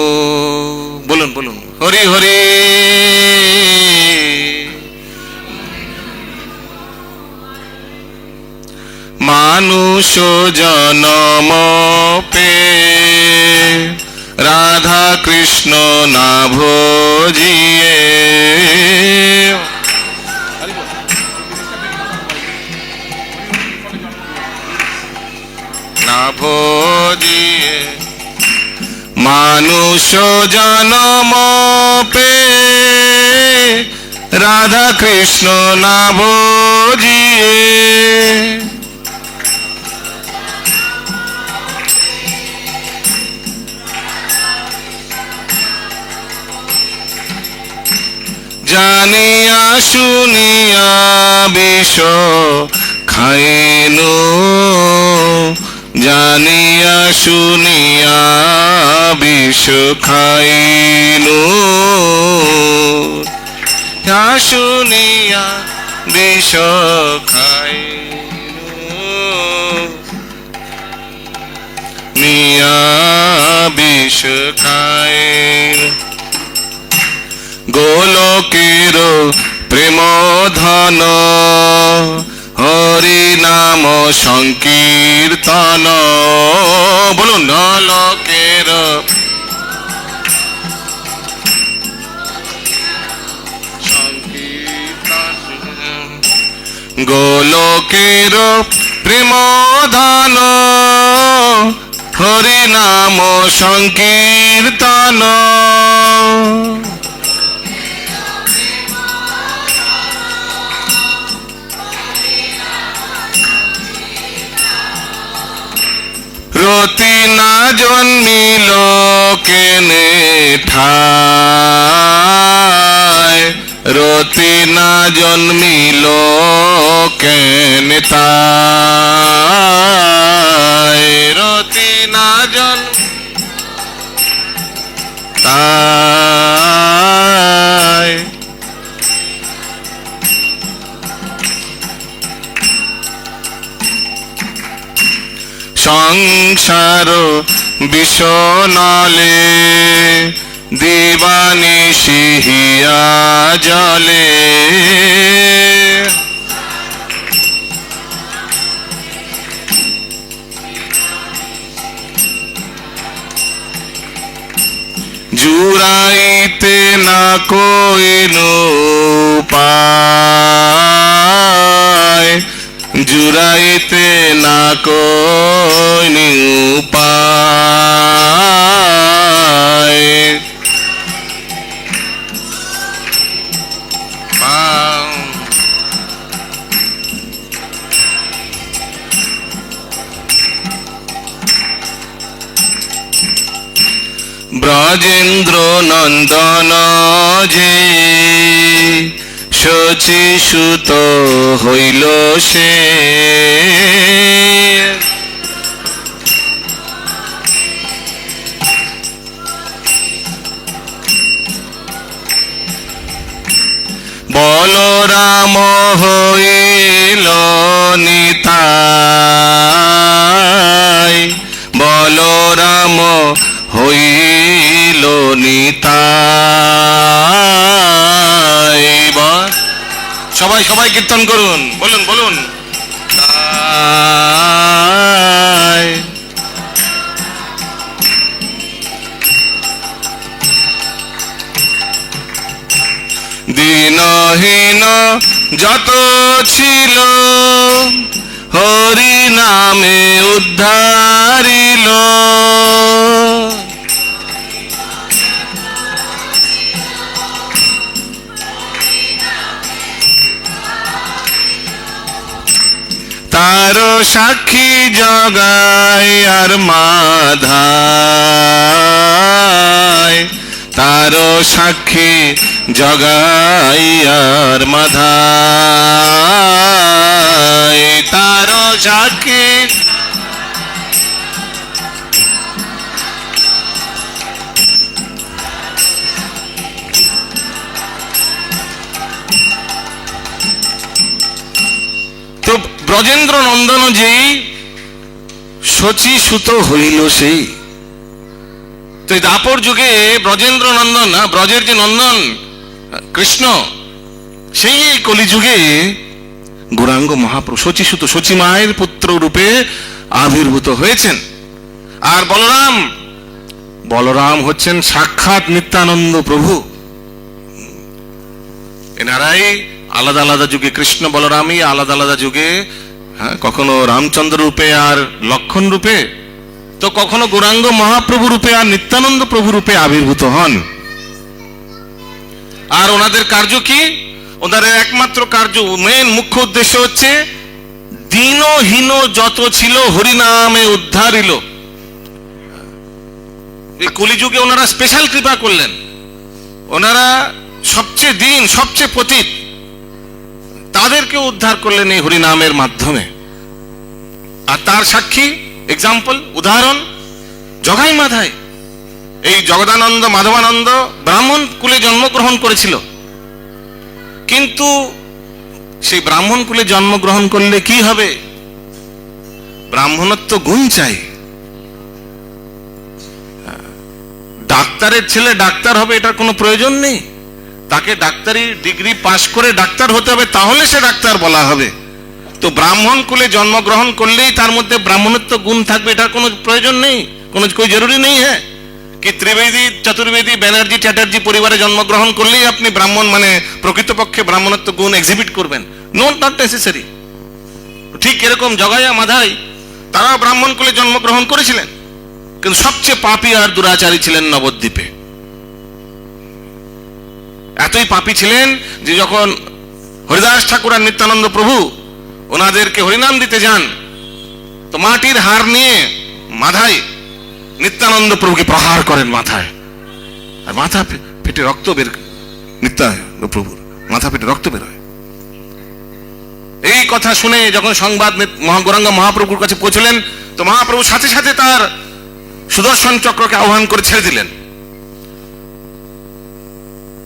বলুন বলুন, হরি হরি মানুষ জনম পে রাধা কৃষ্ণ না ভজিয়ে, না ভজিয়ে মানুষ জনম পে রাধা কৃষ্ণ না ভজিয়ে, জানিয়া শুনিয়া বিষ খাইনু, জানিয়া শুনিয়া বিষ খাইনু, শুনিয়া বিষ খাইনু, নিয়া বিষ খাইনু। গোলকের প্রেম ধন হরি নাম সংকীর্তন, বলুন। গোলকের গোলকের প্রেম ধান, হরি নাম সংকীর্তন। রতি না জন্মিল কেনে ঠায়, রতি না জন্মিল কেনে তাই, রতি না তাই। সংসার বিষনলে দিবানিশি হিয়া জলে, জুড়াইতে না কইনো উপায়, জুড়াইতে না কইনি উপায়। ব্রজেন্দ্র নন্দন যে শচী সুত হইল সে, বলরাম হইল নিতাই, বলরাম হইল নিতাই। সবাই সবাই কীর্তন করুন, বলুন বলুন। তাই দিনহীন যত ছিল হরি নামে উদ্ধারিল, তার সাক্ষী জগাই আর মাধায়, তার সাক্ষী জগাই আর মাধায়, তার সাক্ষী। তো ব্রজেন্দ্র নন্দন যেই শচী সুত হইল সেই। তো দাপর যুগে ব্রজেন্দ্র নন্দন, ব্রজের যে নন্দন কৃষ্ণ, সেই কলিযুগে গৌরাঙ্গ মহাপ্রভু শচী সুত, শচী মায়ের পুত্র রূপে আবির্ভূত হয়েছেন। আর বলরাম, বলরাম হচ্ছেন সাক্ষাৎ নিত্যানন্দ প্রভু। এনারাই আলাদা আলাদা যুগে, কৃষ্ণ বলরামই আলাদা আলাদা যুগে, কখনো রামচন্দ্র রূপে আর লক্ষণ রূপে, তো কখনো গৌরাঙ্গ মহাপ্রভু রূপে আর নিত্যানন্দ প্রভু রূপে আবির্ভূত হন। আর ওনাদের কার্য কি? ওনাদের একমাত্র কার্য, মেন মুখ্য উদ্দেশ্য হচ্ছে দীনহীন যত ছিল হরিনামে উদ্ধারিল। এই কলিযুগে ওনারা স্পেশাল কৃপা করলেন। ওনারা সবচেয়ে দীন, সবচেয়ে পতিত, তাদেরকে উদ্ধার করলেন এই হরিনামের মাধ্যমে। আর তার সাক্ষী, এক্সাম্পল, উদাহরণ জগাই মাধাই। এই জগদানন্দ মাধবানন্দ ব্রাহ্মণ কুলে জন্মগ্রহণ করেছিল, কিন্তু সেই ব্রাহ্মণ কুলে জন্মগ্রহণ করলে কি হবে? ব্রাহ্মণত্ব গুণ চাই। ডাক্তারের ছেলে ডাক্তার হবে এটার কোনো প্রয়োজন নেই। তাকে ডাক্তারি ডিগ্রি পাশ করে ডাক্তার হতে হবে, তাহলে সে ডাক্তার বলা হবে। তো ব্রাহ্মণ কুলে জন্মগ্রহণ করলেই তার মধ্যে ব্রাহ্মণত্ব গুণ থাকবে এটার কোনো প্রয়োজন নেই, কোনো কোই জরুরি নেই। হ্যাঁ, কি ত্রিবেদী চতুর্বেদী ব্যানার্জি চ্যাটার্জি পরিবারে জন্মগ্রহণ করলেই আপনি ব্রাহ্মণ, মানে প্রকৃতপক্ষে ব্রাহ্মণত্ব গুণ এক্সিবিট করবেন? Not necessary. ঠিক এরকম জগাইয়া মাধাই তারা ব্রাহ্মণ কুলে জন্মগ্রহণ করেছিলেন, কিন্তু সবচেয়ে পাপী আর দুরাচারী ছিলেন নবদ্বীপে। এতই পাপী ছিলেন যে যখন হরিদাস ঠাকুর আর নিত্যানন্দ প্রভু ওনাদেরকে হরিনাম দিতে যান, তো মাটির হার নিয়ে মাথায় নিত্যানন্দ প্রভুকে প্রহার করেন মাথায়, আর মাথা ফেটে রক্ত বের, নিত্যানন্দ প্রভুর মাথা ফেটে রক্ত বের হয়। এই কথা শুনে যখন সংবাদ গৌরাঙ্গ মহাপ্রভুর কাছে পৌঁছলেন, তো মহাপ্রভু সাথে সাথে তার সুদর্শন চক্রকে আহ্বান করে ছেড়ে দিলেন।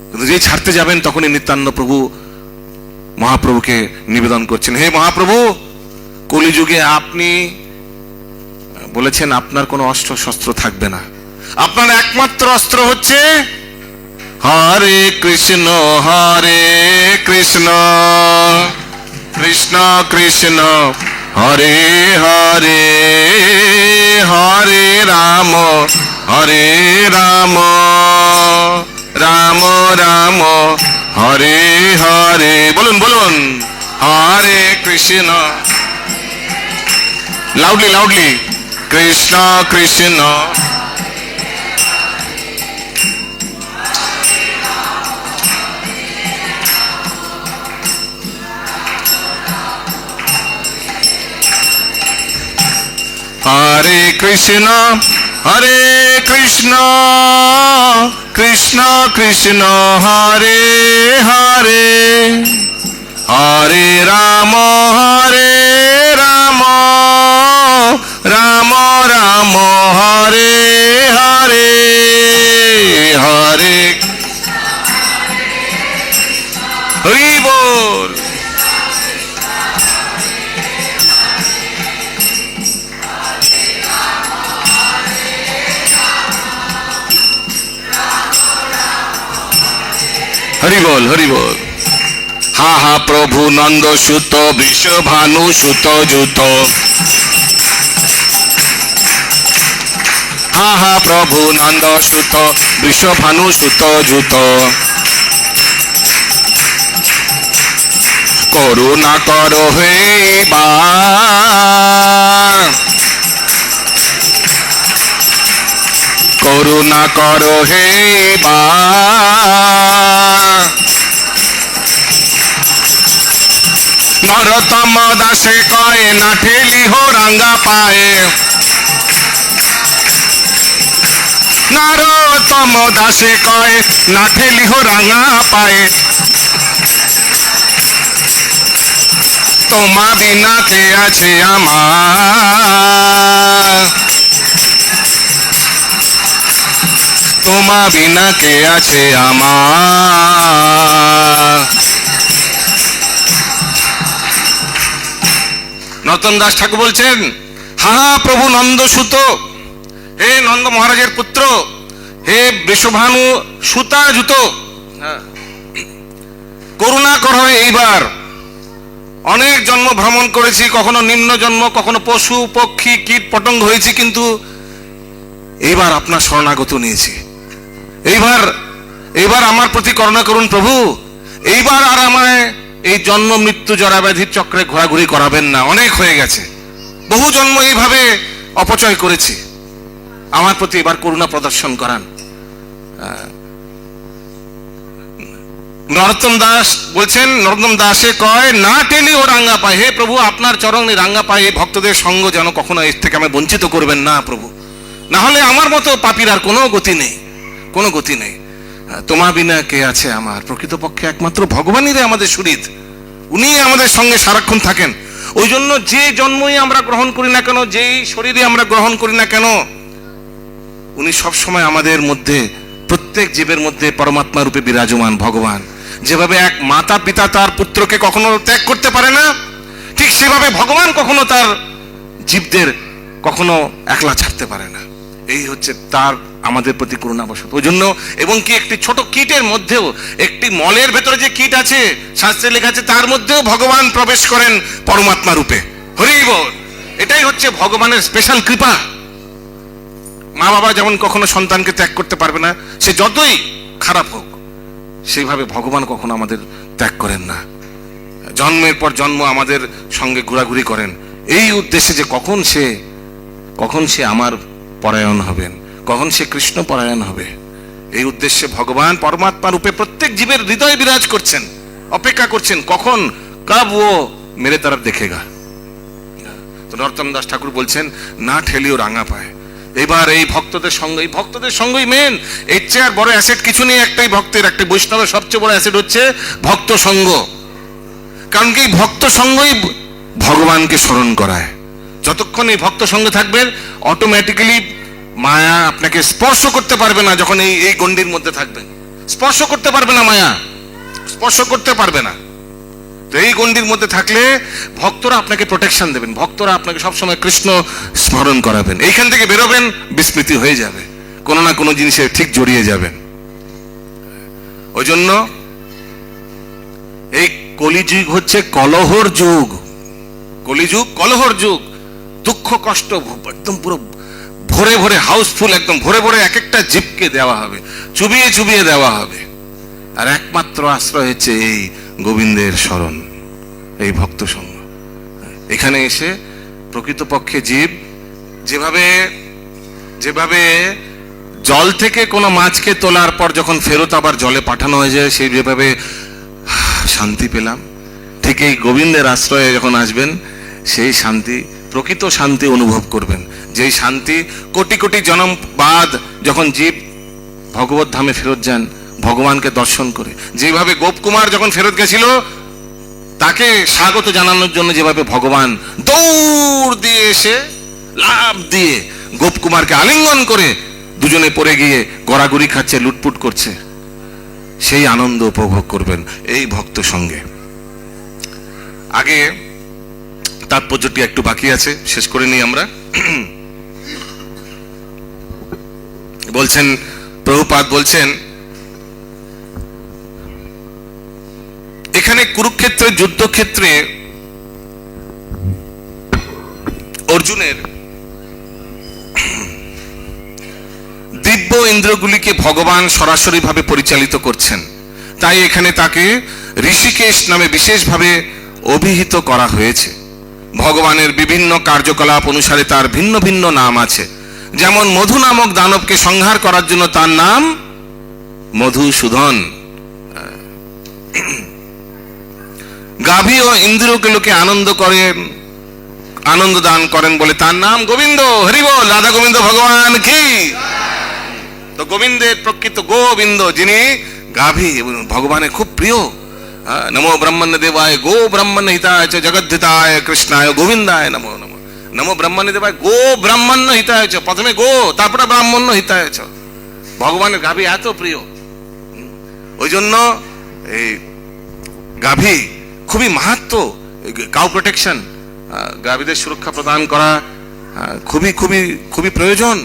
কিন্তু যেই ছাড়তে যাবেন তখনই নিত্যানন্দ প্রভু মহাপ্রভুকে নিবেদন করছেন, হে মহাপ্রভু, কলিযুগে আপনি বলেছেন আপনার কোনো অস্ত্র শস্ত্র থাকবে না, আপনার একমাত্র অস্ত্র হচ্ছে হরে কৃষ্ণ কৃষ্ণ কৃষ্ণ হরে হরে, হরে রাম রাম রাম হরে হরে। বলুন বলুন, হরে কৃষ্ণ, লাউডলি, কৃষ্ণ কৃষ্ণ হরে কৃষ্ণ কৃষ্ণ কৃষ্ণ হরে হরে, হরে রাম রাম রাম হরে হরে, হরে হরি বল। হরি বল হরি বল। হা হা প্রভু নন্দ সুত বৃষভানু সুত যুত, হা হা প্রভু নন্দ সুত বৃষভানু সুত যুত, করুণা কর হে বার, করুণা কর হে বার, নরতম দাসে কয়ে না ঠেলি হো রাঙ্গা পায়ে, নরতম দাসে কয়ে না ঠেলি হো রাঙ্গা পায়ে, তোমা বিনা কে আছে আমার, তোমা বিনা কে আছে আমার। নরোত্তম দাস ঠাকুর বলছেন, হা প্রভু নন্দ সুত, হে নন্দ মহারাজের পুত্র, হে বৃষভানু সুতা জুত, করুণা করো এইবার। অনেক জন্ম ভ্রমণ করেছি, কখনো নিম্ন জন্ম, কখনো পশু পক্ষী কীট পতঙ্গ হয়েছি, কিন্তু এইবার আপনার শরণাগত নিয়েছি। এইবার আমার প্রতি করুণা করুন প্রভু, এইবার আর আমায় এই জন্ম মৃত্যু জরা ব্যাধির চক্রে ঘোরাঘুরি করাবেন না, অনেক হয়ে গেছে, বহু জন্ম এইভাবে অপচয় করেছি, আমার প্রতি এবার করুণা প্রদর্শন করান। নরোত্তম দাস বলছেন, নরোত্তম দাসে কয় না টেলি ও রাঙ্গা পায়, হে প্রভু আপনার চরণ রাঙ্গা পায় এই ভক্তদের সঙ্গ যেন কখনো এর থেকে আমি বঞ্চিত করবেন না প্রভু, না হলে আমার মতো পাপীর আর কোনো গতি নেই, কোনো গতি নেই। তোমা বিনা কে আছে আমার, প্রকৃতপক্ষে একমাত্র ভগবানই আমাদের সুহৃদ, উনি আমাদের সঙ্গে সারাক্ষণ থাকেন। ওই জন্য যে জন্মই আমরা গ্রহণ করি না কেন, যেই শরীরে আমরা গ্রহণ করি না কেন, উনি সবসময় আমাদের মধ্যে, প্রত্যেক জীবের মধ্যে পরমাত্মা রূপে বিরাজমান ভগবান। যেভাবে এক মাতা পিতা তার পুত্রকে কখনো ত্যাগ করতে পারে না, ঠিক সেভাবে ভগবান কখনো তার জীবদের কখনো একলা ছাড়তে পারে না। এই হচ্ছে তার আমাদের প্রতি করুণাবশত। ওই জন্য, এবং কি একটি ছোট কীটের মধ্যেও, একটি মলের ভেতরে যে কীট আছে শাস্ত্রে লেখা আছে, তার মধ্যেও ভগবান প্রবেশ করেন পরমাত্মা রূপে। হরি বল। এটাই হচ্ছে ভগবানের স্পেশাল কৃপা। মা বাবা যেমন কখনো সন্তানকে ত্যাগ করতে পারবে না, সে যতই খারাপ হোক, সেইভাবে ভগবান কখনো আমাদের ত্যাগ করেন না। জন্মের পর জন্ম আমাদের সঙ্গে ঘোরাঘুরি করেন এই উদ্দেশ্যে যে কখন সে আমার পরায়ণ হবেন, কখন সে কৃষ্ণ পরায়ণ হবে, এই উদ্দেশ্যে ভগবান পরমাত্মা রূপে প্রত্যেক জীবের হৃদয়ে বিরাজ করছেন, অপেক্ষা করছেন কখন কব ও মেরে তরফ দেখেগা। তো নরোত্তম দাস ঠাকুর বলছেন, না ঠেলিও রাঙা পায়। এবার এই ভক্তদের সঙ্গই মেন, এর চেয়ে আর বড় অ্যাসেট কিছু নেই একটাই ভক্তের, একটা বৈষ্ণবের সবচেয়ে বড় অ্যাসেট হচ্ছে ভক্ত সঙ্গ। কারণ কি ভক্ত সঙ্গই ভগবানকে স্মরণ করায়। যতক্ষণ এই ভক্ত সঙ্গে থাকবেন অটোমেটিক্যালি মায়া আপনাকে স্পর্শ করতে পারবে না। যখন এই গণ্ডির মধ্যে থাকবেন স্পর্শ করতে পারবে না, মায়া স্পর্শ করতে পারবে না। তো এই গণ্ডির মধ্যে থাকলে ভক্তরা আপনাকে প্রোটেকশন দেবেন, ভক্তরা আপনাকে সবসময় কৃষ্ণ স্মরণ করাবেন। এইখান থেকে বেরোবেন বিস্মৃতি হয়ে যাবে, কোনো না কোনো জিনিসে ঠিক জড়িয়ে যাবেন। ওই জন্য এই কলিযুগ হচ্ছে কলহর যুগ। কলিযুগ কলহর যুগ, দুঃখ কষ্ট একদম পুরো ভরে ভরে হাউসফুল, একদম ভরে ভরে এক একটা জীবকে দেওয়া হবে, চুবিয়ে চুবিয়ে দেওয়া হবে। আর একমাত্র আশ্রয় হচ্ছে এই গোবিন্দের স্মরণ, এই ভক্ত সঙ্গ। এখানে এসে প্রকৃতপক্ষে জীব যেভাবে জল থেকে কোনো মাছকে তোলার পর যখন ফেরত আবার জলে পাঠানো হয়ে যায় সেই যেভাবে শান্তি পেলাম, ঠিক এই গোবিন্দের আশ্রয়ে যখন আসবেন সেই শান্তি, প্রকৃত শান্তি অনুভব করবেন। যেই শান্তি কোটি কোটি জন্ম বাদ যখন জীব ভগবত ধামে ফেরত যান ভগবানকে দর্শন করে, যেভাবে গোপকুমার যখন ফেরত গেছিল তাকে স্বাগত জানানোর জন্য যেভাবে ভগবান দৌড় দিয়ে এসে লাফ দিয়ে গোপকুমারকে আলিঙ্গন করে দুজনে পড়ে গিয়ে গড়াগড়ি খাচ্ছে, লুটপুট করছে, সেই আনন্দ উপভোগ করবেন এই ভক্ত সঙ্গে। আগে তাৎপর্যটি একটু বাকি আছে, শেষ করে নিই আমরা। বলছেন প্রভুপাদ বলছেন এখানে কুরুক্ষেত্রের যুদ্ধক্ষেত্রে অর্জুনের দিব্য ইন্দ্রগুলিকে ভগবান সরাসরি ভাবে পরিচালিত করছেন, তাই এখানে তাকে ঋষিকেশ নামে বিশেষভাবে অভিহিত করা হয়েছে। ভগবানের বিভিন্ন কার্যকলাপ অনুসারে তার ভিন্ন ভিন্ন নাম আছে। যেমন মধু নামক দানবকে সংহার করার জন্য তার নাম মধুসূদন। গাভী ও ইন্দ্রিয়গুলোকে আনন্দ দান করেন বলে তার নাম গোবিন্দ। হরি বল, রাধা গোবিন্দ ভগবান কি। তো গোবিন্দের প্রকৃত গোবিন্দ, যিনি গাভী এবং ভগবানের খুব প্রিয়। নমো ব্রহ্মণ্য দেবায় গো ব্রহ্মণ্য হিতায় চ জগদ্ধিতায় কৃষ্ণায় গোবিন্দায় নমো নমো। নমো ব্রহ্মণ্য দেবায় গো ব্রাহ্মণ্য হিতায় চ, প্রথমে গো তারপরে ব্রাহ্মণ্য হিতায় চ। ভগবানের গাভী এত প্রিয়, ওই জন্য এই গাভী খুবই মাহাত্ম। কাউ প্রোটেকশন, গাভীদের সুরক্ষা প্রদান করা খুবই খুবই খুবই প্রয়োজন,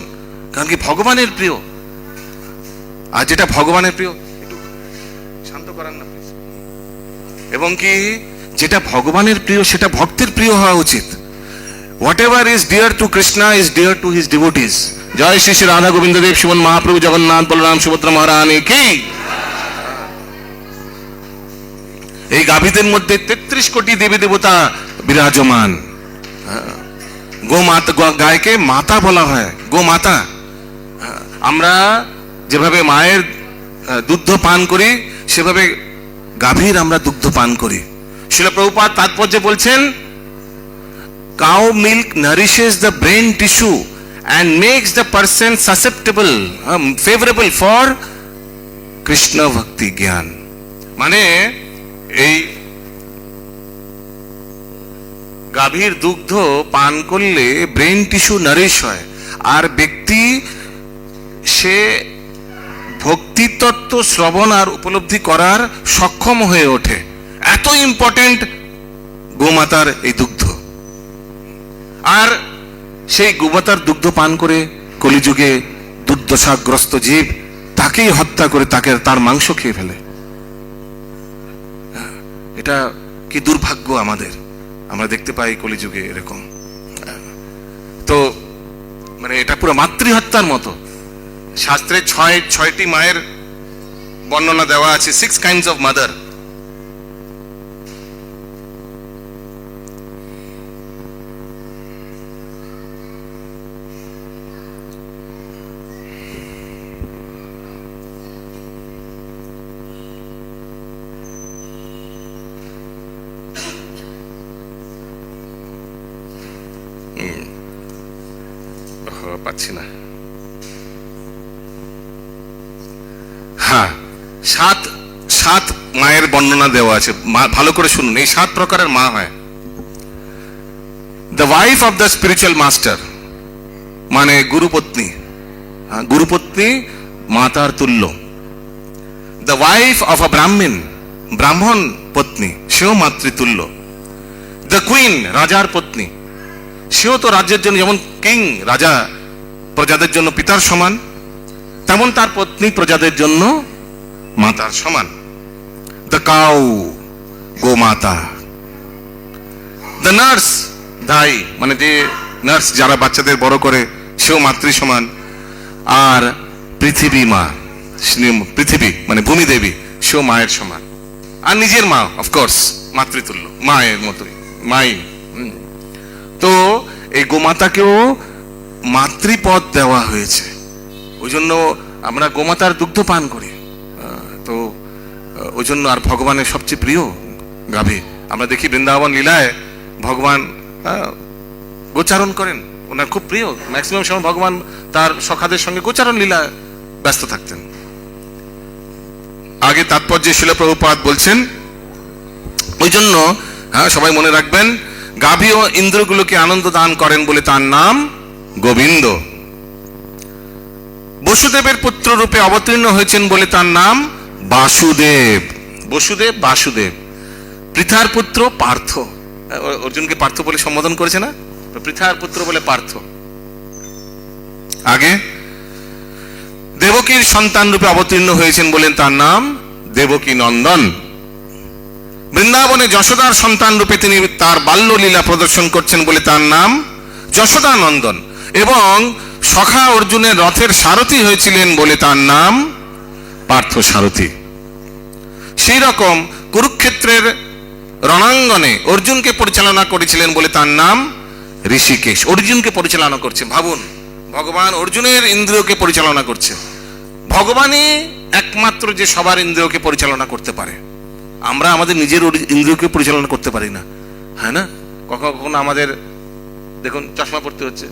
কারণ কি ভগবানের প্রিয়। আর যেটা ভগবানের প্রিয়, একটু শান্ত করান না প্লিজ। এবং কি যেটা ভগবানের প্রিয় সেটা ভক্তের প্রিয় হওয়া উচিত। Whatever is dear to Krishna is dear to his devotees. জয় শ্রী শ্রী রাধা গোবিন্দ দেব শ্রীমন মহাপ্রভু জগন্নাথ বলরাম সুভদ্রা মহারানী কি। এই গাভীদের মধ্যে 33 কোটি দেবী দেবতা বিরাজমান। গোমাতা, গায়কে মাতা বলা হয়, গোমাতা। আমরা যেভাবে মায়ের দুগ্ধ পান করি সেভাবে গাভীর আমরা দুগ্ধ পান করি। শিল প্রভুপাদ তাৎপর্যে বলছেন, cow milk nourishes the brain tissue and makes the person susceptible, favorable for Krishna Bhakti Gyan. মানে এই গাভীর দুগ্ধ পান করলে ব্রেন টিস্যু নারিশ হয়, আর ব্যক্তি সে ভক্তি তত্ত্ব শ্রবণ আর উপলব্ধি করার সক্ষম হয়ে ওঠে। এত ইম্পর্টেন্ট গোমাতার এই দুগ্ধ। আর সেই গোমাতার দুগ্ধ পান করে কলিযুগে দুর্দশাগ্রস্ত জীব তাকেই হত্যা করে তার মাংস খেয়ে ফেলে। এটা কি দুর্ভাগ্য আমাদের, আমরা দেখতে পাই কলিযুগে এরকম। তো মানে এটা পুরো মাতৃহত্যার মতো। শাস্ত্রে ছয়টি মায়ের বর্ণনা দেওয়া আছে, 6 kinds of mother. পাচ্ছি না। হ্যাঁ, সাত সাত মায়ের বর্ণনা দেওয়া আছে, ভালো করে শুনুন। এই 7 প্রকারের মা হয়। The wife of the spiritual master, মানে গুরুপত্নী। গুরুপত্নী মাতার তুল্য। দ্য ওয়াইফ অফ আ ব্রাহ্মণ, ব্রাহ্মণ পত্নী, সেও মাতৃতুল্য। দ্য কুইন, রাজার পত্নী, সেও তো রাজ্যের জন্য, যেমন কিং রাজা প্রজাদের জন্য পিতার সমান, তেমন তার পত্নী প্রজাদের জন্য মাতার সমান। দ্য কাউ, গোমাতা। দ্য নার্স, দাই, মানে যে নার্স যারা বাচ্চাদের বড় করে, সেও মাতৃ সমান। আর পৃথিবী মা, পৃথিবী মানে ভূমিদেবী, সেও মায়ের সমান। আর নিজের মা অফকোর্স মাতৃতুল্য, মায়ের মতোই, মাই। তো এই গোমাতাকেও মাতৃপদ দেওয়া হয়েছে, ওই জন্য আমরা গোমাতার দুগ্ধ পান করি। তো ওই জন্য, আর ভগবানের সবচেয়ে প্রিয় গাভী। আমরা দেখি বৃন্দাবন লীলায় ভগবান গোচারণ করেন, ওনার খুব প্রিয়। ম্যাক্সিমাম সময় ভগবান তার সখাদের সঙ্গে গোচারণ লীলা ব্যস্ত থাকতেন। আগে তাৎপর্যে শিল প্রভুপাদ বলছেন, ওই জন্য সবাই মনে রাখবেন, গাভী ও ইন্দ্রগুলোকে আনন্দ দান করেন বলে তার নাম গোবিন্দ। বসুদেবের পুত্র রূপে অবতীর্ণ হয়েছেন বলে তার নাম বাসুদেব। বসুদেব, বাসুদেব। পৃথার পুত্র পার্থ, অর্জুনকে পার্থ বলে সম্বোধন করেছে না, পৃথার পুত্র বলে পার্থ। আগে দেবকীর সন্তান রূপে অবতীর্ণ হয়েছেন বলেন তার নাম দেবকী নন্দন। বৃন্দাবনে যশোদার সন্তান রূপে তিনি তার বাল্যলীলা প্রদর্শন করছেন বলে তার নাম যশোদা নন্দন। এবং সখা অর্জুনের রথের সারথি হয়েছিলেন বলে তার নাম পার্থ সারথি। সেই রকম কুরুক্ষেত্রের রণাঙ্গনে অর্জুনকে পরিচালনা করেছিলেন বলে তার নাম ঋষিকেশ। অর্জুনকে পরিচালনা করছে, ভাবুন, ভগবান অর্জুনের ইন্দ্রিয়কে পরিচালনা করছে। ভগবানই একমাত্র যে সবার ইন্দ্রিয়কে পরিচালনা করতে পারে। আমরা আমাদের নিজের ইন্দ্রিয়কে পরিচালনা করতে পারি না, হ্যাঁ না? কখনো কখনো আমাদের দেখুন চশমা পড়তে হচ্ছে,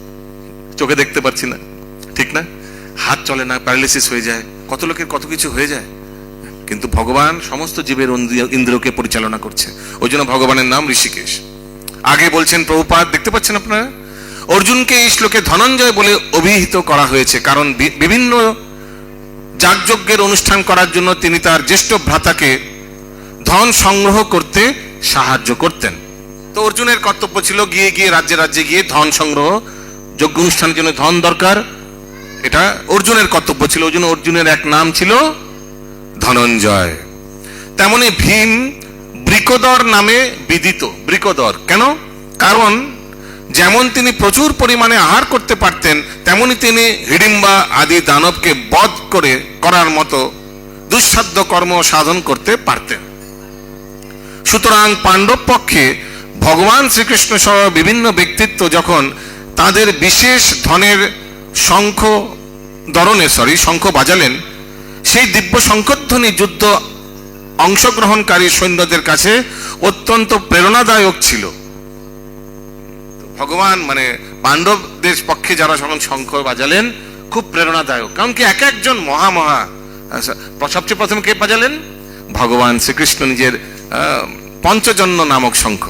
চোখে দেখতে পাচ্ছি না, ঠিক না? হাত চলে না, প্যারালিসিস হয়ে যায়, কত লোকের কত কিছু হয়ে যায়। কিন্তু ভগবান সমস্ত জীবের ইন্দ্রিয়কে পরিচালনা করছে, ওই জন্য ভগবানের নাম ঋষিকেশ। আগে বলছেন প্রভুপাদ, দেখতে পাচ্ছেন আপনারা, অর্জুনকে এই শ্লোকে ধনঞ্জয় বলে অভিহিত করা হয়েছে, কারণ বিভিন্ন যাগযজ্ঞের অনুষ্ঠান করার জন্য তিনি তার জ্যেষ্ঠ ভ্রাতাকে ধন সংগ্রহ করতে সাহায্য করতেন। তো অর্জুনের কর্তব্য ছিল গিয়ে গিয়ে রাজ্যে রাজ্যে গিয়ে ধন সংগ্রহ, যজ্ঞ অনুষ্ঠানের জন্য ধন দরকার, এটা অর্জুনের কর্তব্য ছিল। ওই জন্য অর্জুনের এক নাম ছিল ধনঞ্জয়। তেমনি ভীম বৃকোদর নামে বিদিত। বৃকোদর কেন? কারণ যেমন তিনি প্রচুর পরিমাণে আহার করতে পারতেন, তেমনি তিনি হিড়িম্বা আদি দানবকে বধ করার মতো দুঃসাধ্য কর্ম সাধন করতে পারতেন। সুতরাং পাণ্ডব পক্ষে ভগবান শ্রীকৃষ্ণ সহ বিভিন্ন ব্যক্তিত্ব যখন তাদের বিশেষ ধনের শঙ্খ বাজালেন, সেই দিব্য শঙ্খধ্বনি যুদ্ধ অংশগ্রহণকারী সৈন্যদের কাছে অত্যন্ত প্রেরণাদায়ক ছিল। ভগবান মানে পাণ্ডবদের পক্ষে যারা যখন শঙ্খ বাজালেন, খুব প্রেরণাদায়ক। কারণ কি, এক একজন মহা সবচেয়ে প্রথমে কে বাজালেন? ভগবান শ্রীকৃষ্ণ নিজের পঞ্চজন্য নামক শঙ্খ।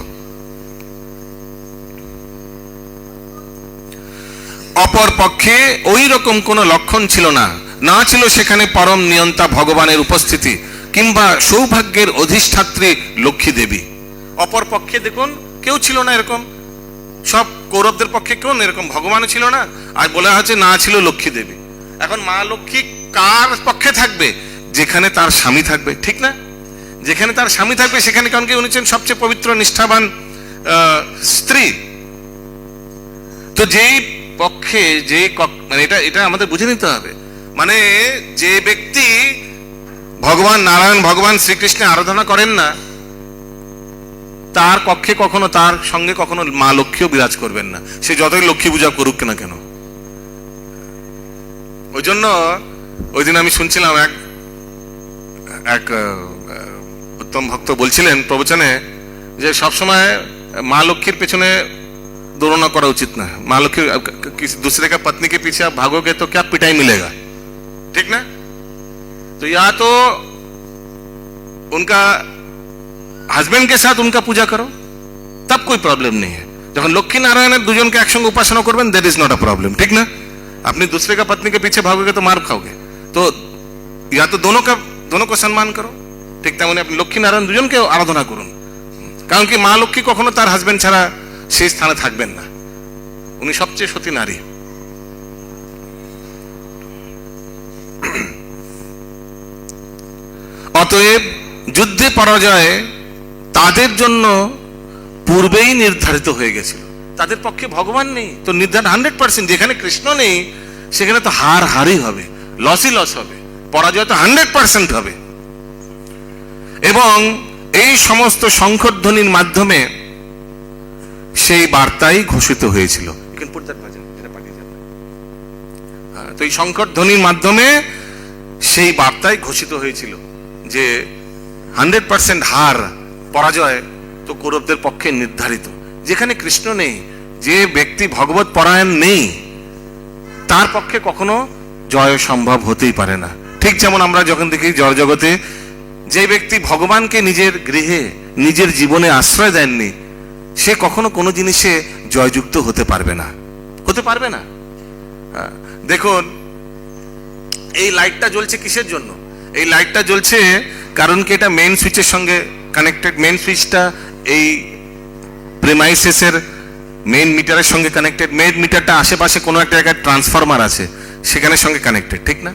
অপর পক্ষে ওই রকম কোন লক্ষণ ছিল না, না ছিল সেখানে পরম নিয়ন্তা ভগবানের উপস্থিতি কিংবা সৌভাগ্যের অধিষ্ঠাত্রী লক্ষ্মী দেবী। অপর পক্ষে দেখুন কেউ ছিল না এরকম, সব কৌরবদের পক্ষে কেউ এরকম, ভগবানও ছিল না, আর বলা হচ্ছে না ছিল লক্ষ্মী দেবী। এখন মা লক্ষ্মী কার পক্ষে থাকবে? যেখানে তার স্বামী থাকবে, ঠিক না? যেখানে তার স্বামী থাকবে সেখানে, কারণ কি উনি ছিলেন সবচেয়ে পবিত্র নিষ্ঠাবান স্ত্রী। তো যেই পক্ষে যে মানে এটা আমাদের বুঝে নিতে হবে, মানে যে ব্যক্তি ভগবান নারায়ণ ভগবান শ্রীকৃষ্ণের আরাধনা করেন না, তার কক্ষে কখনো, তার সঙ্গে কখনো মা লক্ষ্মীও বিরাজ করবেন না, সে যতই লক্ষ্মী পূজা করুক না কেন। ওই জন্য ওই দিন আমি শুনছিলাম এক উত্তম ভক্ত বলছিলেন প্রবচনে যে সবসময় মা লক্ষ্মীর পেছনে दोनों करा उचित ना है। मान लो कि किसी दूसरे का पत्नी के पीछे आप भागोगे तो क्या पिटाई मिलेगा, ठीक ना? तो या तो उनका হাজবেন্ড के साथ उनका पूजा करो, तब कोई प्रॉब्लम नहीं है। যখন লক্ষ্মী নারায়ণের দুজনকে একসঙ্গে উপাসনা করবেন, that is not a problem, ঠিক না? আপনি दूसरे का पत्नी के पीछे भागोगे तो मार खाओगे। तो या तो दोनों को सम्मान करो, ঠিক তেমনি আপনি লক্ষ্মী নারায়ণ দুজনকে আরাধনা করুন। কারণ কি মা লক্ষ্মী কখনো তার হাজবেন্ড ছাড়া সেই স্থানে থাকবেন না, উনি সবচেয়ে সতী নারী। অতএব যুদ্ধে পরাজয় তাদের জন্য পূর্বেই নির্ধারিত হয়ে গেছিল। তাদের পক্ষে ভগবান নেই তো নির্ধারণ 100%। যেখানে কৃষ্ণ নেই সেখানে তো হারই হবে, লসই লস হবে, পরাজয় তো 100% হবে। এবং এই সমস্ত শঙ্খধ্বনির মাধ্যমে সেই বার্তাই ঘোষিত হয়েছিল। তো এই শঙ্খধ্বনির মাধ্যমে সেই বার্তাই ঘোষিত হয়েছিল যে 100% হার, পরাজয় তো কৌরবদের পক্ষে নির্ধারিত। যেখানে কৃষ্ণ নেই, যে ব্যক্তি ভগবত পরায়ণ নেই, তার পক্ষে কখনো জয় সম্ভব হতেই পারে না। ঠিক যেমন আমরা যখন দেখি জড় জগতে যে ব্যক্তি ভগবানকে নিজের গৃহে নিজের জীবনে আশ্রয় দেননি, সে কখনো কোনো জিনিসে জয়যুক্ত হতে পারবে না, দেখুন এই লাইটটা জ্বলছে কিসের জন্য? এই লাইটটা জ্বলছে কারণ কি এটা মেইন সুইচের সঙ্গে কানেক্টেড। মেইন সুইচটা এই প্রেমাইসেসের মেইন মিটারের সঙ্গে কানেক্টেড। মেইন মিটারটা আশেপাশে কোনো একটা জায়গায় ট্রান্সফরমার আছে, সেখানের সঙ্গে কানেক্টেড, ঠিক না?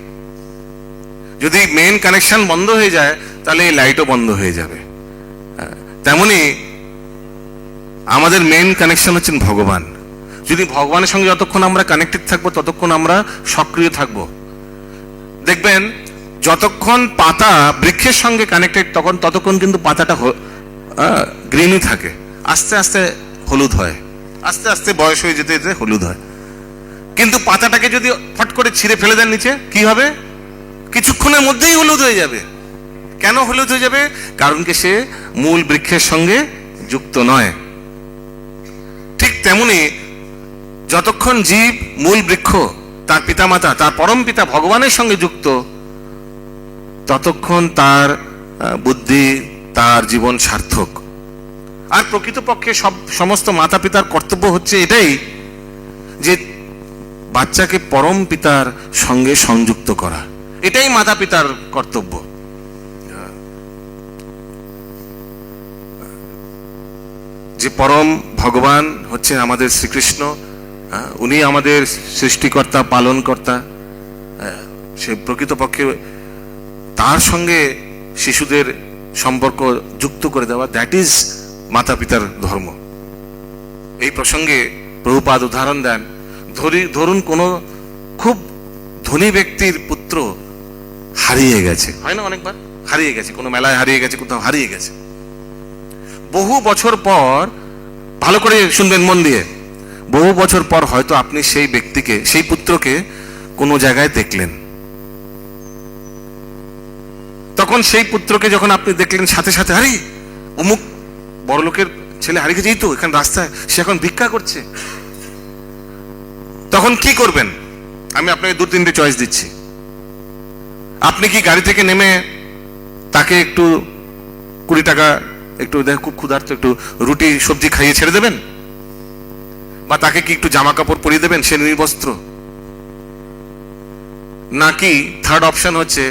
যদি মেইন কানেকশন বন্ধ হয়ে যায় তাহলে এই লাইটও বন্ধ হয়ে যাবে। তেমনি আমাদের মেইন কানেকশন হচ্ছেন ভগবান। যদি ভগবানের সঙ্গে যতক্ষণ আমরা কানেক্টেড থাকবো ততক্ষণ আমরা সক্রিয় থাকবো। দেখবেন যতক্ষণ পাতা বৃক্ষের সঙ্গে কানেক্টেড ততক্ষণ কিন্তু পাতাটা গ্রিনই থাকে, আস্তে আস্তে হলুদ হয়, আস্তে আস্তে বয়স হয়ে যেতে যেতে হলুদ হয়। কিন্তু পাতাটাকে যদি ফট করে ছিঁড়ে ফেলে দেন নিচে, কি হবে? কিছুক্ষণের মধ্যেই হলুদ হয়ে যাবে। কেন হলুদ হয়ে যাবে? কারণ কি সে মূল বৃক্ষের সঙ্গে যুক্ত নয়। ঠিক তেমনি যতক্ষণ জীব মূল বৃক্ষ, তার পিতামাতা, তার পরম পিতা ভগবানের সঙ্গে যুক্ত, ততক্ষণ তার বুদ্ধি, তার জীবন সার্থক। আর প্রকৃতপক্ষে সমস্ত মাতা পিতার কর্তব্য হচ্ছে এটাই যে বাচ্চাকে পরম পিতার সঙ্গে সংযুক্ত করা, এটাই মাতা পিতার কর্তব্য। যে পরম ভগবান হচ্ছে আমাদের শ্রীকৃষ্ণ, উনি আমাদের সৃষ্টিকর্তা, পালনকর্তা। সে প্রকৃতপক্ষে তার সঙ্গে শিশুদের সম্পর্ক যুক্ত করে দেওয়া, দ্যাট ইজ মাতা পিতার ধর্ম। এই প্রসঙ্গে প্রভুপাদ উদাহরণ দেন, ধরুন কোনো খুব ধনী ব্যক্তির পুত্র হারিয়ে গেছে, হয় না অনেকবার হারিয়ে গেছে, কোনো মেলায় হারিয়ে গেছে, কোথাও হারিয়ে গেছে। বহু বছর পর, ভালো করে শুনবেন মন দিয়ে, বহু বছর পর হয়তো আপনি সেই ব্যক্তিকে, সেই পুত্রকে কোনো জায়গায় দেখলেন। তখন সেই পুত্রকে যখন আপনি দেখলেন, সাথে সাথে আরে অমুক বড় লোকের ছেলে হারিয়ে গেছে, তো এখানে রাস্তায় সে এখন ভিক্ষা করছে। তখন কি করবেন? আমি আপনাকে 2-3টে চয়েস দিচ্ছি। আপনি কি গাড়ি থেকে নেমে তাকে একটু 20 টাকা, একটু দেখো খুব ক্ষুধার্ত, একটু রুটি সবজি খাইয়ে ছেড়ে দেবেন? বা তাকে কি একটু জামা কাপড় পরিয়ে দেবেন, সে নির্বস্ত্র? নাকি থার্ড অপশন হচ্ছে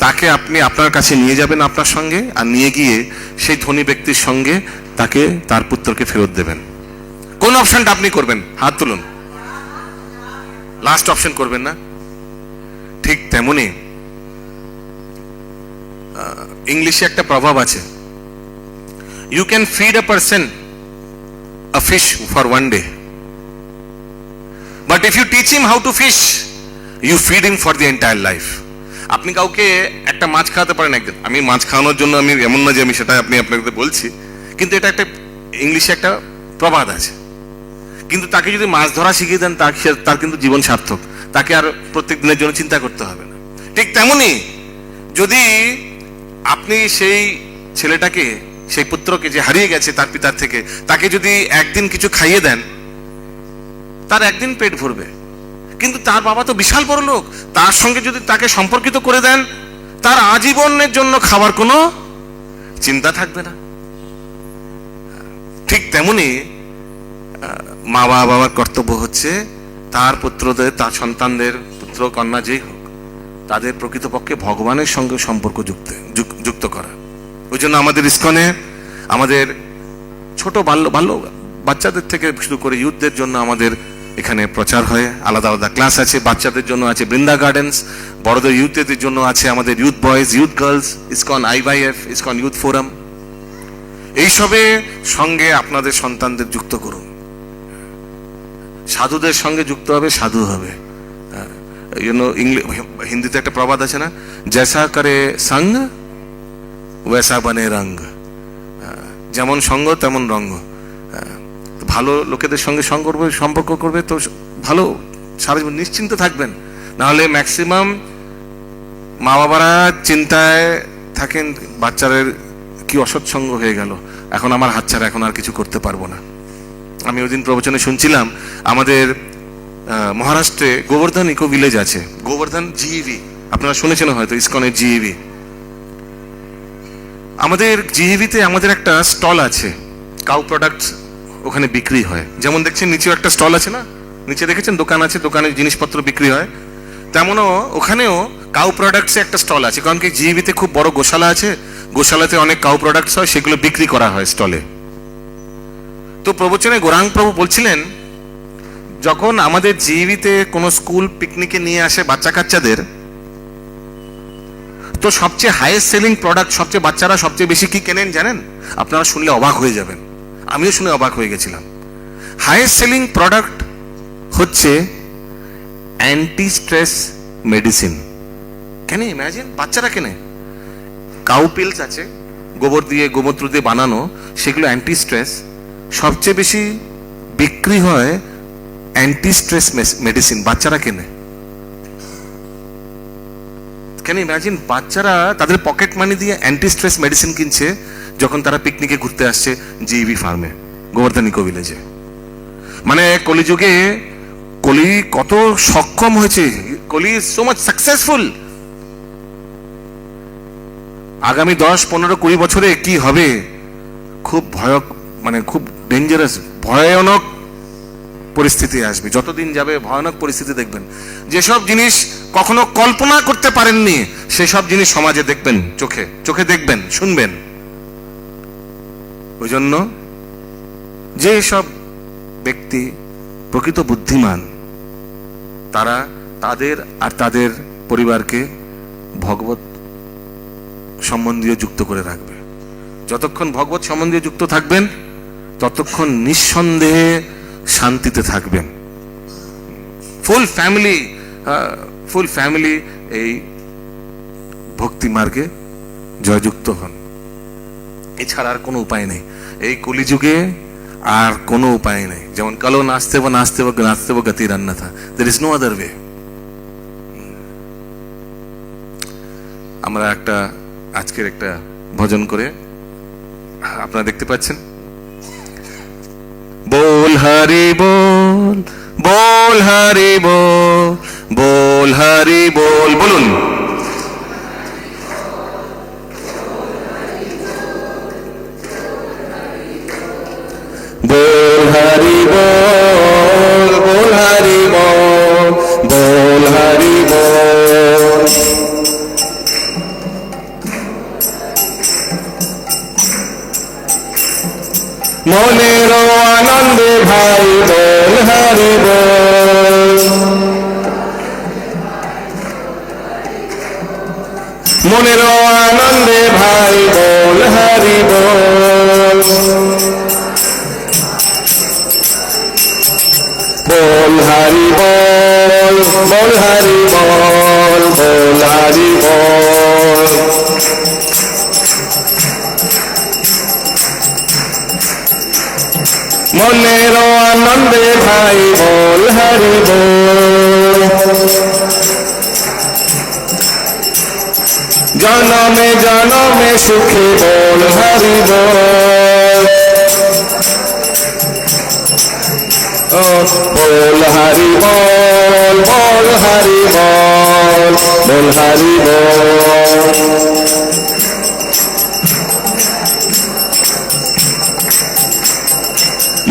তাকে আপনি আপনার কাছে নিয়ে যাবেন আপনার সঙ্গে, আর নিয়ে গিয়ে সেই ধনী ব্যক্তির সঙ্গে তাকে, তার পুত্রকে ফেরত দেবেন? কোন অপশনটা আপনি করবেন? হাত তুলুন। লাস্ট অপশন করবেন না? ঠিক তেমনি ইংলিশে একটা প্রভাব আছে, you can feed a person a fish for one day, but if you teach him how to fish, you feed him for the entire life. আপনি কাউকে একটা মাছ খাওয়াতে পারেন একদিন। আমি মাছ খাওয়ানোর জন্য আমি এমন না যে আমি সেটা আপনাকে বলছি, কিন্তু এটা একটা ইংলিশে একটা প্রবাদ আছে। কিন্তু তাকে যদি মাছ ধরা শিখিয়ে দেন, তার কিন্তু জীবন সার্থক, তাকে আর প্রত্যেক দিনের জন্য চিন্তা করতে হবে না। ঠিক তেমনি যদি আপনি সেই ছেলেটাকে, সেই পুত্রকে যে হারিয়ে গেছে তার পিতার থেকে, তাকে যদি একদিন কিছু খাইয়ে দেন, তার একদিন পেট ভরবে, কিন্তু তার বাবা তো বিশাল বড় লোক, তার সঙ্গে যদি তাকে সম্পর্কিত করে দেন, তার আজীবনের জন্য খাবার কোনো চিন্তা থাকবে না। ঠিক তেমনি মা বাবার কর্তব্য হচ্ছে তার পুত্রদের, তার সন্তানদের, পুত্র কন্যা যেই হোক, তাদের প্রকৃতপক্ষে ভগবানের সঙ্গে সম্পর্ক যুক্ত করা। ওই জন্য আমাদের ইস্কনে আমাদের ছোট বাচ্চাদের থেকে শুরু করে ইউথদের জন্য আমাদের এখানে প্রচার হয়, আলাদা আলাদা ক্লাস আছে। বাচ্চাদের জন্য আছে বৃন্দা গার্ডেন্স, বড়দের ইউথদের জন্য আছে আমাদের youth boys, youth girls, ISKCON IYF, ISKCON youth forum. এইসবে সঙ্গে আপনাদের সন্তানদের যুক্ত করুন। সাধুদের সঙ্গে যুক্ত হবে, সাধু হবে। এই জন্য হিন্দিতে একটা প্রবাদ আছে না, জৈসা করে সঙ্গ ওয়সা বনে রঙ্গ, যেমন সঙ্গ তেমন রঙ্গ। ভালো লোকেদের সঙ্গে সম্পর্ক করবে তো ভালো, সারা জীবন নিশ্চিন্ত থাকবেন। নাহলে ম্যাক্সিমাম মা বাবারা চিন্তায় থাকেন, বাচ্চাদের কি অসৎসঙ্গ হয়ে গেল, এখন আমার হাতছাড়া, এখন আর কিছু করতে পারবো না। আমি ওই দিন প্রবচনে শুনছিলাম, আমাদের মহারাষ্ট্রে গোবর্ধন ইকো ভিলেজ আছে, গোবর্ধন GEV, আপনারা শুনেছেন হয়তো, ইসকনের GEV। আমাদের GEV-তে আমাদের একটা স্টল আছে, কাউ প্রোডাক্টস ওখানে বিক্রি হয়। যেমন দেখছেন নিচেও একটা স্টল আছে না, নিচে দেখেছেন দোকান আছে, দোকানে জিনিসপত্র বিক্রি হয়, তেমনও ওখানেও কাউ প্রোডাক্টসে একটা স্টল আছে। কারণ কি GEV-তে খুব বড় গোশালা আছে, গোশালাতে অনেক কাউ প্রোডাক্টস হয়, সেগুলো বিক্রি করা হয় স্টলে। তো প্রবচনে গৌরাঙ্গ প্রভু বলছিলেন, যখন আমাদের GEV-তে কোনো স্কুল পিকনিকে নিয়ে আসে বাচ্চা কাচ্চাদের, তো সবচেয়ে হাইয়েস্ট সেলিং প্রোডাক্ট, সবচেয়ে বাচ্চারা সবচেয়ে বেশি কি কেনেন জানেন? আপনারা শুনলে অবাক হয়ে যাবেন, আমিও শুনে অবাক হয়ে গেছিলাম। হাইয়েস্ট সেলিং প্রোডাক্ট হচ্ছে অ্যান্টি স্ট্রেস মেডিসিন। কেন ইম্যাজিন, বাচ্চারা কেনে। কাউ পিলস আছে, গোমূত্র দিয়ে বানানো, সেগুলো অ্যান্টি স্ট্রেস। সবচেয়ে বেশি বিক্রি হয় অ্যান্টি স্ট্রেস মেডিসিন, বাচ্চারা কেনে। কেন ইম্যাজিন, বাচ্চারা তাদের পকেট মানি দিয়ে অ্যান্টি স্ট্রেস মেডিসিন কিনছে যখন তারা পিকনিকে ঘুরতে আসছে GEV ফার্মে, গোবর্ধন ইকো ভিলেজে। মানে কলিযুগে কলি কত সক্ষম হয়েছে, কলি ইজ সো মাচ সাকসেসফুল। আগামী 10, 15, 20 বছরে কি হবে, খুব খুব ডেঞ্জারাস, ভয়ানক পরিস্থিতি আসবে। যতদিন যাবে ভয়ানক পরিস্থিতি দেখবেন। যেসব জিনিস কখনো কল্পনা করতে পারেননি, সেসব জিনিস সমাজে দেখবেন, চোখে চোখে দেখবেন, শুনবেন। ওই জন্য যে সব ব্যক্তি প্রকৃত বুদ্ধিমান, তারা তাদের আর তাদের পরিবারকে ভগবত সম্বন্ধীয় যুক্ত করে রাখবে। যতক্ষণ ভগবত সম্বন্ধীয় যুক্ত থাকবেন, ততক্ষণ নিঃসন্দেহে শান্তিতে থাকবেন। ফুল ফ্যামিলি এই ভক্তি মার্গে জয়যুক্ত হন। এছাড়া আর কোনো উপায় নেই এই কলিযুগে, আর কোনো উপায় নেই। যেমন কালো নাচতে গতি রান্না থা, there is no other way. আমরা আজকের একটা ভজন করে আপনারা দেখতে পাচ্ছেন। बोल हरि बोल, बोल हरि बोल, बोल हरि बोल, बोलुन। बोल हरि बोल, बोल हरि बोल, बोल हरि बोल। মনেরো আনন্দে ভাই বল হরি বল, মনেরো আনন্দে ভাই বল হরি বল, বল হরি বল, বল হরি বল, বল হরি বল। মনেরো আনন্দে ভাই বল হরি বল, জনমে জনমে সুখে বল হরি বল, बोल हरि बोल बोल हरि बोल बोल हरि बोल।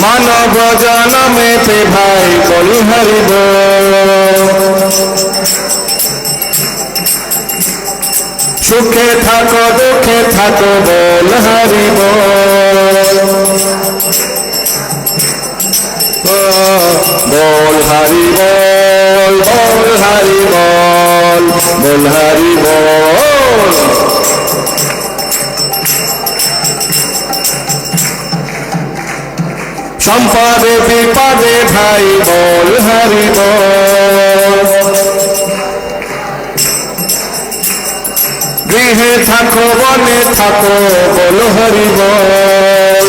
मानव जन्म पे भाई बोल हरि बोल। सुखे थाको दुखे थाको बोल हरि बोल। बोल हरि बोल बोल हरि बोल बोल हरि बोल। संपदे विपदे भाई बोल हरि बोल। गृहे थाको बने थाको बोल हरि बोल।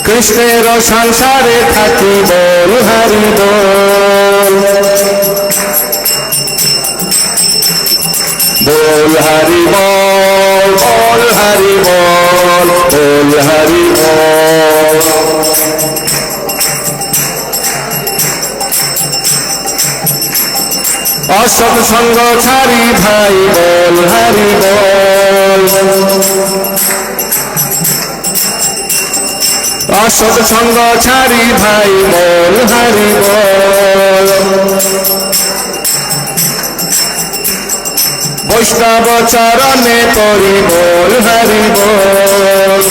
कृष्णेर संसारे थाकी बोल हरि बोल। बोल हरि बोल बोल हरि बोल बोल हरि बोल। असत संग छाड़ी भाई बोल हरि बोल। असत संग छाड़ी भाई बोल हरि बोल। वैष्णव चरणे पड़ी बोल हरि बोल।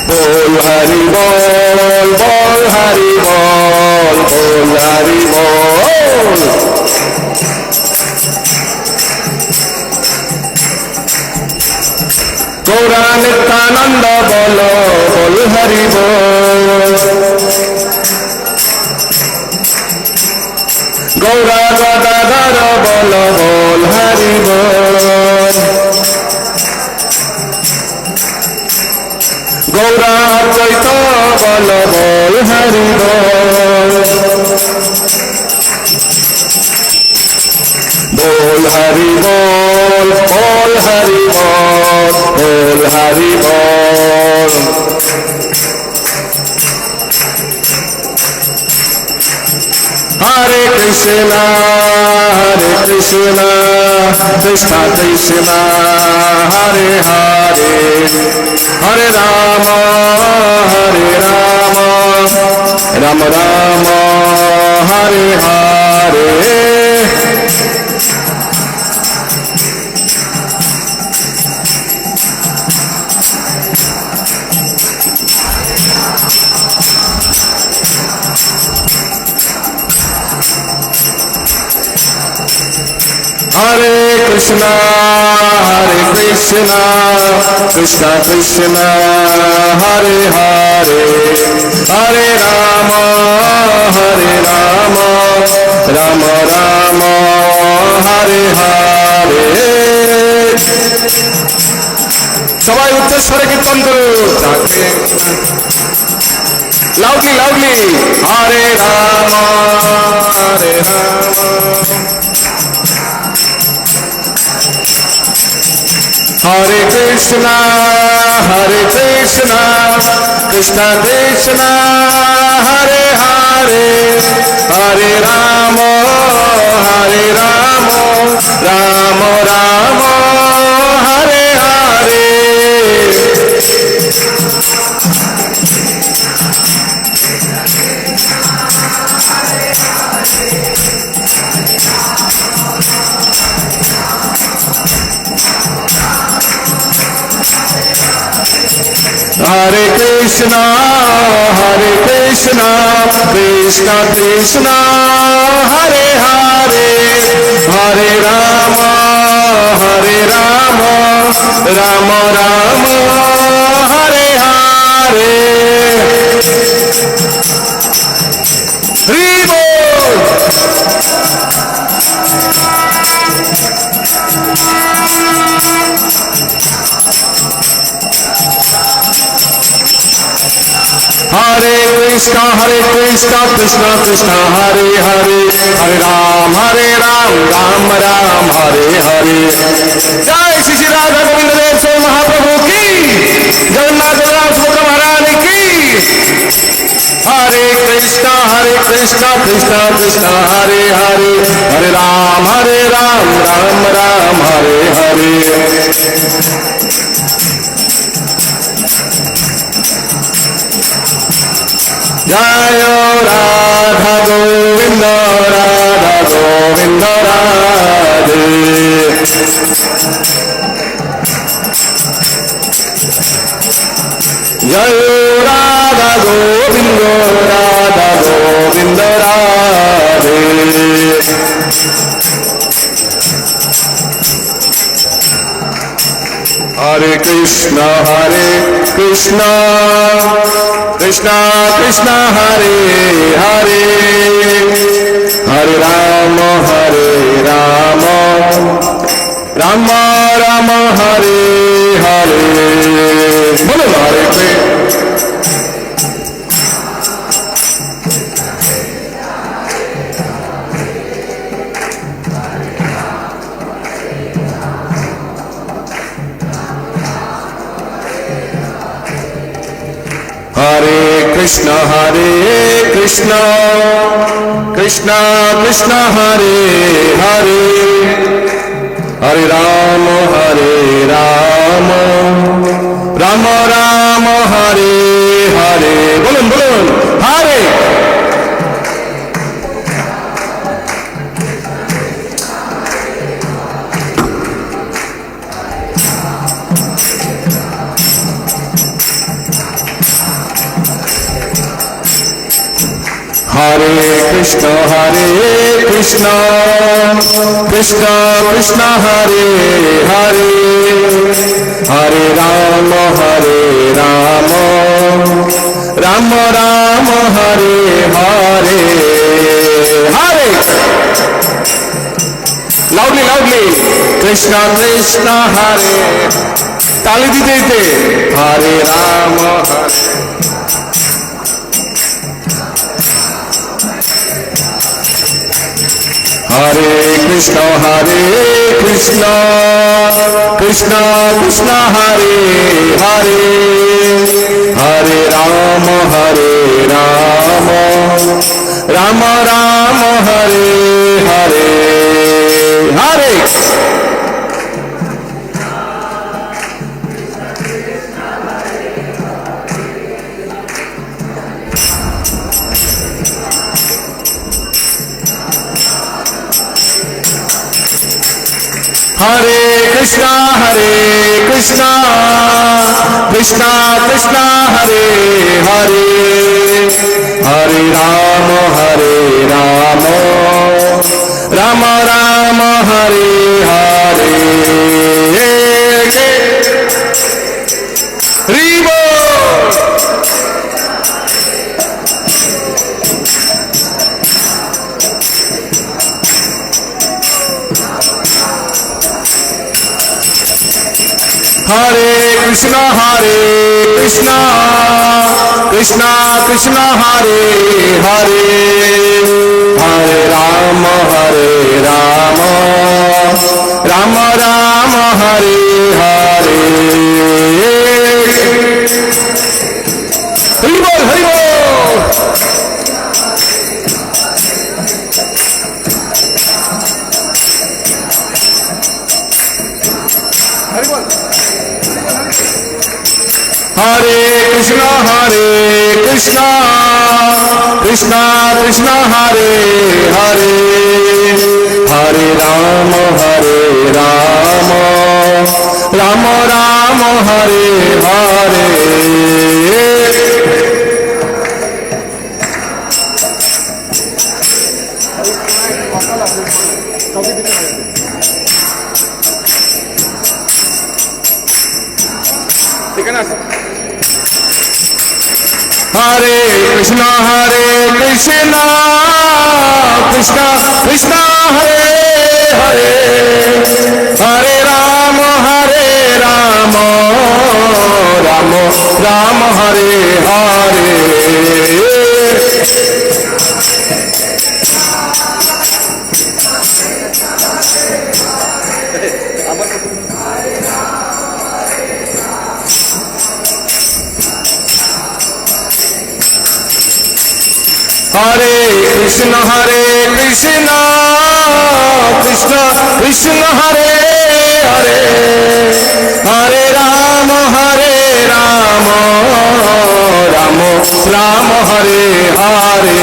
बोल हरि बोल बोल हरि बोल बोल हरि बोल। गौरा नित्यानंद बोलो बोल हरि बोल। गौरा गदाधर बोलो बोल हरि बोल। गौरा अद्वैत बोलो बोल हरि बोल। बोल हरि बोल बोल हरि बोल बोल हरि बोल। हरे कृष्णा कृष्ण कृष्ण हरे हरे हरे राम राम राम हरे हरे। हरे कृष्णा कृष्ण कृष्ण हरे हरे हरे राम राम राम हरे हरे। सबाई उच्च स्वरे कीर्तन करो लाउडली लाउडली। हरे राम हरे कृष्णा कृष्ण कृष्ण हरे हरे हरे राम राम राम हरे हरे। हरे कृष्णा कृष्ण कृष्ण हरे हरे हरे राम राम राम हरे हरे। हरि बोल। Hare Krishna Krishna Krishna Hare Hare Hare Ram Ram Ram Hare Hare Jai Shri Shri Radha Govinda Dev Sai Mahaprabhu ki Jagannath Balaram Subhadra Maharani ki Hare Krishna Krishna Krishna Hare Hare Hare Ram Ram Ram Hare Hare Jai Radha Govinda Radhe Jai Radha Govinda Radhe Hare Krishna Krishna Krishna Hare Hare Hare Rama Rama Rama Hare Hare Bolo Hare Krishna Krishna Krishna Krishna Hare Hare Hare Rama Rama Rama Hare Hare Bolun Hare Hare Krishna Krishna Krishna Hare Hare Hare Rama Rama Rama Hare Hare Hare Loudly Krishna Hare Tali dite Hare Rama Hare Krishna Krishna Krishna Hare Hare Hare Rama Rama Rama Hare Hare Hare Hare Krishna Krishna Krishna Hare Hare Hare Rama Rama Rama Hare Hare Ribo Hare Krishna Krishna Hare Hare Hare Rama Rama Rama Hare Hare Hari Bol Hare Krishna Krishna Hare Hare Hare Rama Rama Rama Hare Hare Hare Krishna Krishna Hare Hare Hare Rama Rama Ram Hare Hare হরে কৃষ্ণ কৃষ্ণ কৃষ্ণ হরে হরে হরে রাম রাম রাম হরে হরে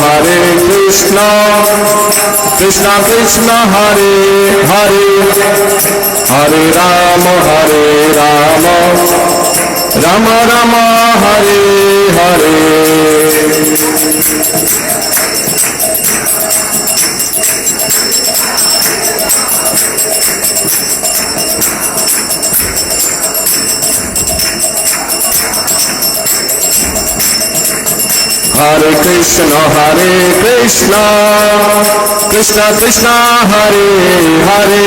হরে কৃষ্ণ কৃষ্ণ কৃষ্ণ হরে হরে হরে রাম রাম রাম হরে হরে হরে কৃষ্ণ কৃষ্ণ কৃষ্ণ হরে হরে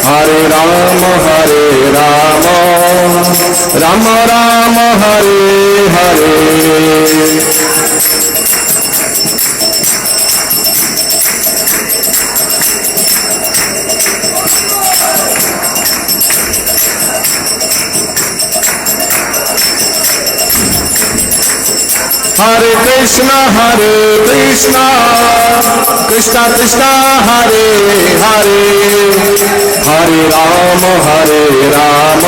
হরে রাম রাম রাম হরে হরে হরে কৃষ্ণ কৃষ্ণ কৃষ্ণ হরে হরে হরে রাম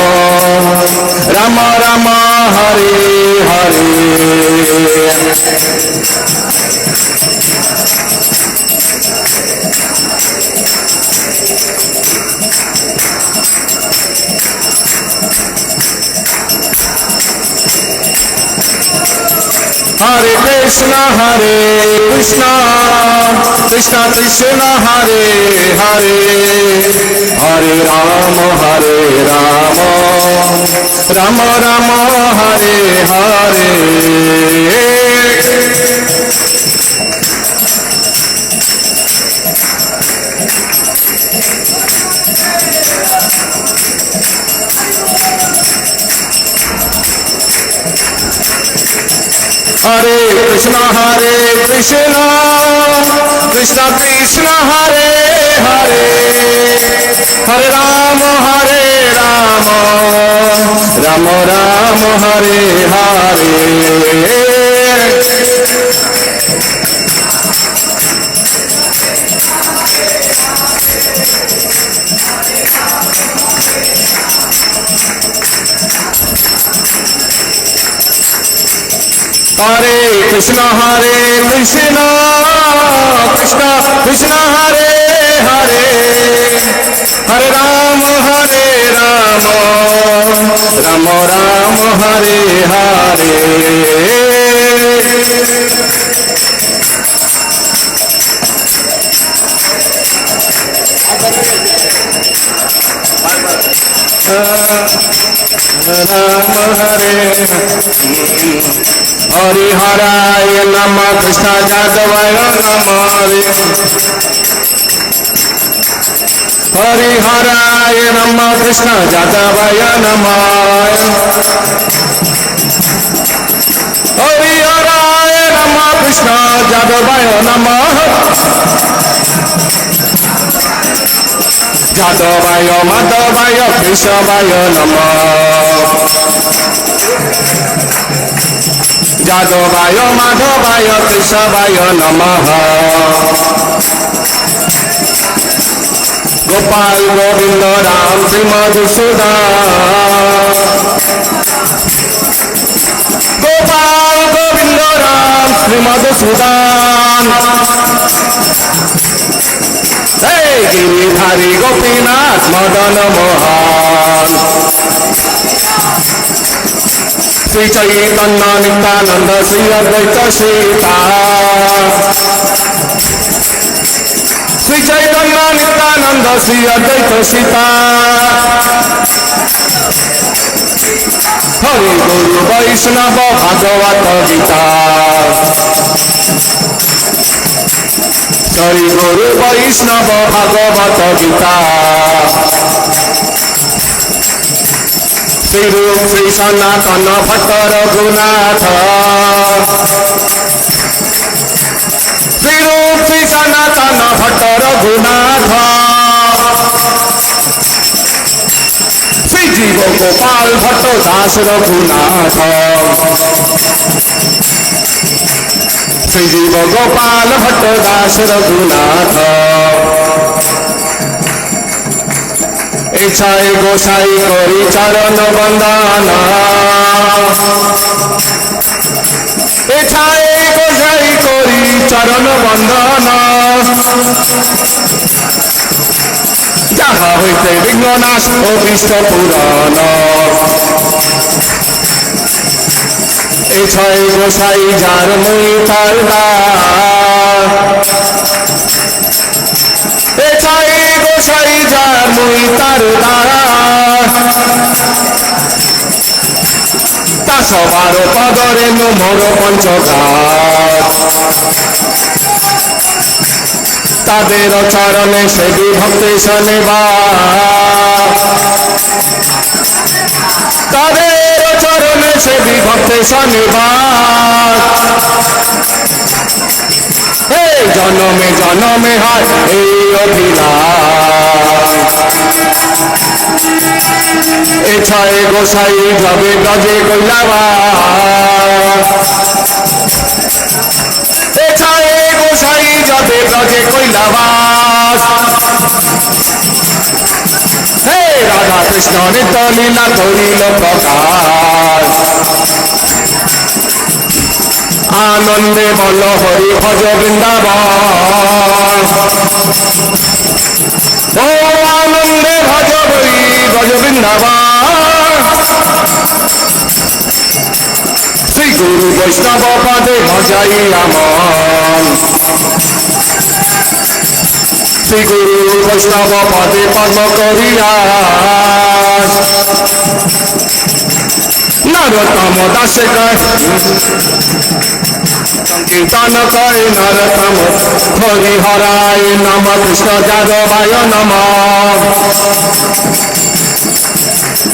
রাম রাম হরে হরে হরে কৃষ্ণ কৃষ্ণ কৃষ্ণ হরে হরে হরে রাম রাম রাম হরে হরে হরে কৃষ্ণ কৃষ্ণ কৃষ্ণ হরে হরে হরে রাম রাম রাম হরে হরে হরে কৃষ্ণ কৃষ্ণ কৃষ্ণ হরে হরে হরে রাম রাম রাম হরে হরে রাম হরে হরি হরায় নম কৃষ্ণ যাদবায় নম হরি হরায় নম কৃষ্ণ যাদবায় নম হরি হরায় নম কৃষ্ণ যাদবায় নম যাদবায় মাধবায় কৃষ্ণবায় নম যাদবায় মাধবায় কৃষ্ণবায় নমঃ গোপাল গোবিন্দ রাম শ্রী মধুসূদন গোপাল গোবিন্দ রাম শ্রী মধুসূদন গিরিধারী গোপীনাথ মদন মোহন শ্রী চৈতন্য নিত্যানন্দ শ্রী অদ্বৈত সীতা শ্রী চৈতন্য নিত্যানন্দ শ্রী অদ্বৈত সীতা গুরু বৈষ্ণব ভাগবত গীতা জয় গুরু বৈষ্ণব ভাগবত গীতা শ্রীরূপ শ্রী সনাতন ভট্ট রঘুনাথ শ্রীরূপ শ্রী সনাতন ভট্ট রঘুনাথ শ্রী জীব গোপাল ভট্ট দাস রঘুনাথ শ্রী জীব গোপাল ভট্ট দাস রঘুনাথ এছায় গোসাই করি চরণ বন্দন এছায় গোসাই করি চরণ বন্দন যাহা হইতে বিঘ্ননাশ অভীষ্ট পুরাণ এছায় গোসাই যার মুই তার দাস এছায় গোসাই যার মুই তার দাস তা সবার পদরে মোর পঞ্চঘাত তাদের চরণে সেবি ভক্তি শনিবার তাদের চরণে সেবি ভক্তি শনিবার হে জনমে জনমে হয় এই অভিলাষ এছায় গোসাই যাবে গজে কৈলাবাস এছায় গোসাই যাবে গজে কৈলাবাস হে রাধা কৃষ্ণ নিত্য লীলা করিল প্রকাশ আনন্দে বল হরি ভজ বৃন্দাবন ও আনন্দে ভজ হরি ভজ বৃন্দাবন শ্রী গুরু বৈষ্ণব পদে ভজাই আমন শ্রী গুরু বৈষ্ণব পদে পদ্ম করিয়া নরতম দাস সংকীর্তন করে নরতম হরি হরায় নম কৃষ্ণ যাদবায় নম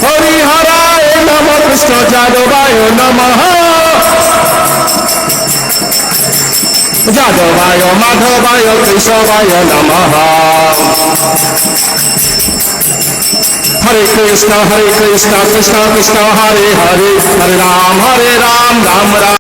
হরি হরায় নম কৃষ্ণ যাদবায় নম যাদবায় মাধবায় কেশবায় নম হরে কৃষ্ণ কৃষ্ণ কৃষ্ণ হরে হরে হরে রাম রাম